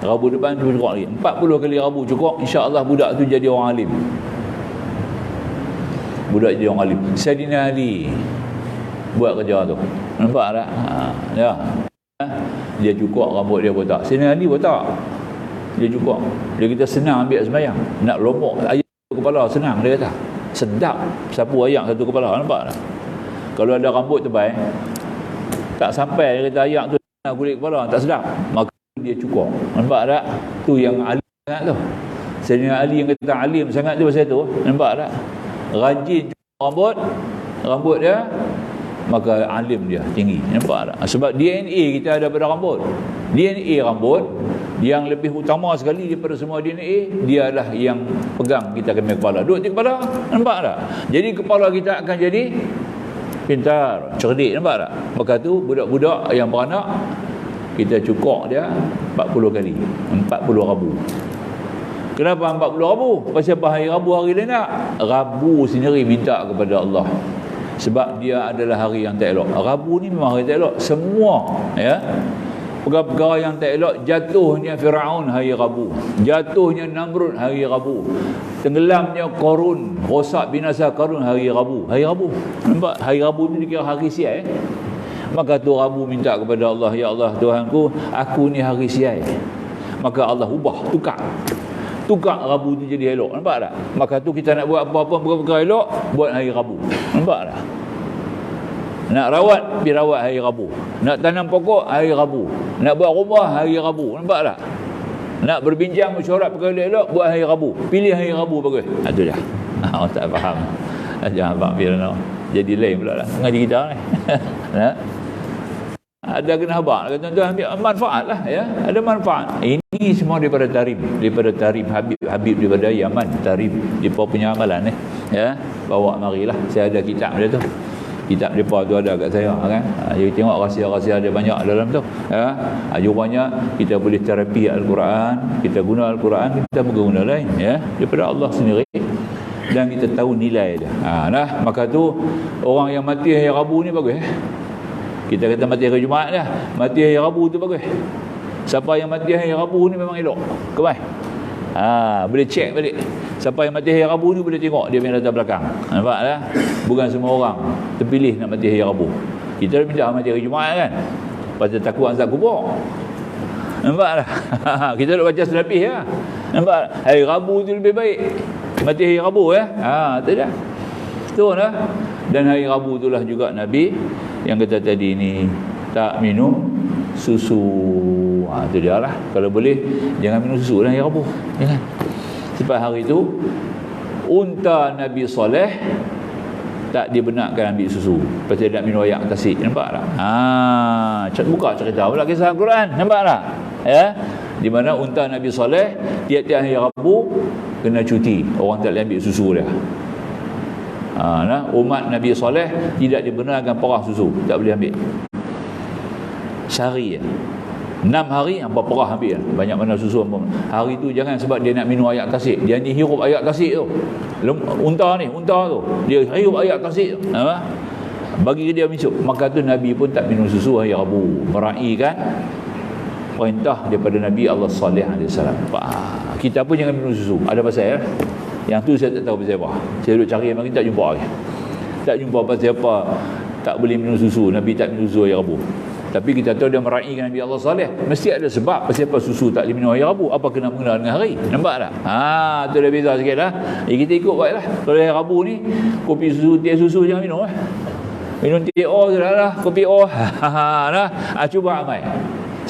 Rabu depan cukur lagi. 40 kali Rabu cukur, insya-Allah budak tu jadi orang alim. Budak jadi orang alim. Sayyidina Ali buat kerja tu. Nampak tak? Ya. Dia cukur rambut dia botak. Sayyidina Ali botak. Dia cukur. Dia kata senang ambil sembahyang. Nak lombok ayam satu kepala senang, dia kata. Sedap sapu ayam satu kepala. Nampak tak? Kalau ada rambut tebal, tak sampai dia kata ayam tu nak kulit kepala, tak sedap. Maka dia cukur. Nampak tak? Tu yang alim sangat tu. Sayyidina Ali yang kata alim sangat tu pasal tu. Nampak tak? Rajin cukur rambut dia, maka alim dia tinggi. Nampak tak? Sebab DNA kita ada pada rambut. DNA rambut yang lebih utama sekali daripada semua DNA, dia adalah yang pegang kita kena kepala. Duduk di kepala. Nampak tak? Jadi kepala kita akan jadi pintar, cerdik. Nampak tak? Maka tu budak-budak yang beranak, kita cukur dia 40 kali. 40 Rabu. Kenapa 40 Rabu? Pasal apa hari Rabu hari lain tak? Rabu sendiri minta kepada Allah. Sebab dia adalah hari yang tak elok. Rabu ni memang hari tak elok. Semua, ya, perkara-perkara yang tak elok, jatuhnya Firaun hari Rabu, jatuhnya Namrud hari Rabu, tenggelamnya Qarun, rosak binasa Qarun hari Rabu. Hari Rabu. Nampak? Hari Rabu ni dikira hari sial. Maka tu Rabu minta kepada Allah, ya Allah Tuhanku, aku ni hari sial. Maka Allah ubah, tukar Rabu tu jadi elok. Nampak tak? Maka tu kita nak buat apa-apa perkara elok, buat hari Rabu. Nampak tak? Nak rawat, pergi rawat hari Rabu. Nak tanam pokok, hari Rabu. Nak buat rumah, hari Rabu. Nampak tak? Nak berbincang mesyuarat perkara elok, buat hari Rabu. Pilih hari Rabu bagus. Itu dah. Orang tak faham. Jangan faham Fir'aun. Jadi lain pula lah ngaji kita ni. Ada kena habaq, tuan-tuan ambil manfaat lah, ya. Ada manfaat. Ini semua daripada Tarim Habib daripada Yaman, Tarim depa punya amalan ni, ya. Bawa marilah, saya ada kitab dia tu. Kitab depa tu ada kat saya kan. Jadi tengok rahsia-rahsia dia banyak dalam tu, ya. Rupanya kita boleh terapi Al-Quran, kita guna Al-Quran, kita berguna lain, ya, daripada Allah sendiri. Dan kita tahu nilai dia. Nah, maka tu orang yang mati hari Rabu ni bagus, Kita kata mati hari Jumaat dah, mati hari Rabu tu bagus. Siapa yang mati hari Rabu ni memang elok. Kemai? Boleh cek balik. Siapa yang mati hari Rabu ni boleh tengok dia punya latar belakang. Nampak tak? Bukan semua orang terpilih nak mati hari Rabu. Kita minta mati hari Jumaat kan. Pasal takut azab kubur. Nampak tak? Kita nak baca selapis ya. Nampak? Hari Rabu tu lebih baik. Mati hari Rabu ya. Tu dah. Betul dah. Dan hari Rabu itulah juga Nabi yang kata tadi ni tak minum susu. Itu dia lah. Kalau boleh jangan minum susu lah hari Rabu. Jangan. Sebab hari itu unta Nabi Saleh tak dibenarkan ambil susu pasal dia nak minum air tasik. Nampak tak? Buka cerita pula kisah Al-Quran. Nampak tak? Ya. Di mana unta Nabi Saleh tiap-tiap hari Rabu kena cuti. Orang tak boleh ambil susu dia. Umat Nabi Saleh tidak dibenarkan perah susu, tak boleh ambil. Syari 6 hari hampa perah ambil. Banyak mana susu hampa. Hari tu jangan sebab dia nak minum air tasik, dia ni hirup air tasik tu. Unta tu dia hirup air tasik tu. Bagi dia misuk. Maka tu Nabi pun tak minum susu hari Rabu, meraihkan perintah daripada Nabi Allah Salih alaihi wasallam. Kita pun jangan minum susu. Ada pasal ya? Yang tu saya tak tahu pasal apa. Saya duduk cari makin tak jumpa lagi. Tak jumpa pasal apa tak boleh minum susu. Nabi tak minum susu hari Rabu. Tapi kita tahu dia meraihkan Nabi Allah Saleh. Mesti ada sebab pasal apa susu tak boleh minum hari Rabu. Apa kena mengenal dengan hari? Nampak tak? Tu dah beza sikit lah. Kita ikut baiklah. Kalau hari Rabu ni kopi susu, teh susu jangan minum Minum teh O sudah lah. Kopi O. Cuba amal.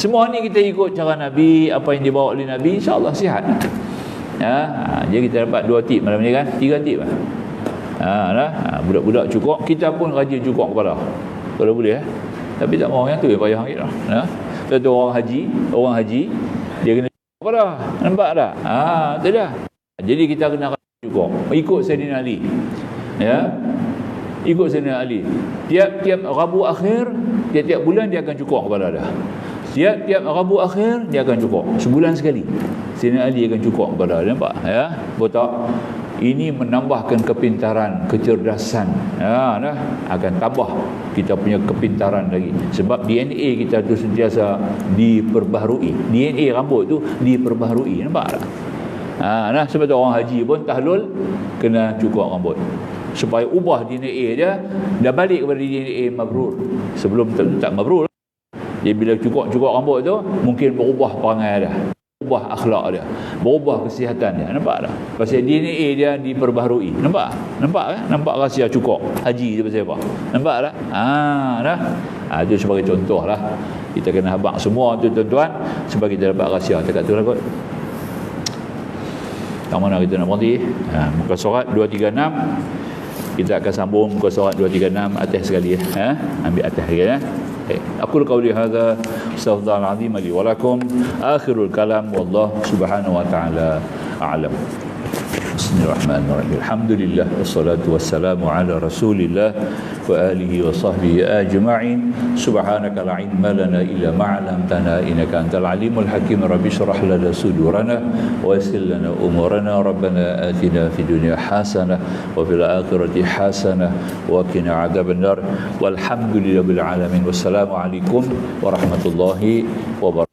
Semua ni kita ikut cara Nabi, apa yang dibawa oleh Nabi, insya-Allah sihat. Jadi kita dapat 2 tip malam ni kan, 3 tip lah. Budak-budak cukup, kita pun rajin cukup kepala kalau boleh tapi tak mau yang tu yang payah sikit lah. Tentu orang haji dia kena cukup kepala. Nampak tak? Tu dah. Jadi kita kena cukup ikut Sayyidina Ali, ya, ikut Sayyidina Ali. Tiap-tiap Rabu akhir, tiap-tiap bulan dia akan cukup kepala dah. Tiap-tiap Rabu akhir dia akan cukup sebulan sekali. Sayyidina Ali akan cukup kepada dia. Nampak ya? Betul. Ini menambahkan kepintaran, kecerdasan. Akan tambah kita punya kepintaran lagi. Sebab DNA kita tu sentiasa diperbaharui. DNA rambut tu diperbaharui. Nampak tak? Sebab tu orang haji pun tahlul kena cukup rambut. Supaya ubah DNA dia dah balik kepada DNA mabrur. Sebelum tak mabrur. Jadi bila cukup rambut tu mungkin berubah perangai dia, berubah akhlak dia, berubah kesihatan dia. Nampak tak? Pasal DNA dia diperbaharui. Nampak kan? Nampak rahsia cukup haji tu pasal apa? Nampak tak? Itu sebagai contoh lah. Kita kena habaq semua tu tuan-tuan supaya kita dapat rahsia. Dekat tu lah kot. Kat mana kita nak berhenti? Muka surat 236. Kita akan sambung muka surat 236 atas sekali ambil atas sekali أقول قولي هذا استغفر الله العظيم لي ولكم آخر الكلام والله سبحانه وتعالى أعلم. Bismillahirrahmanirrahim. Alhamdulillah wassalatu wassalamu ala Rasulillah wa alihi wa sahbihi ajma'in. Subhanaka la ilma lana illa ma 'allamtana innaka antal alimul hakim. Rabbi shrah lana sudurana wa yassir lana umurana. Rabbana atina fid dunya hasanah wa fil akhirati hasanah wa qina adzabannar. Walhamdulillahil alamin. Wassalamu alaikum warahmatullahi wabarakatuh.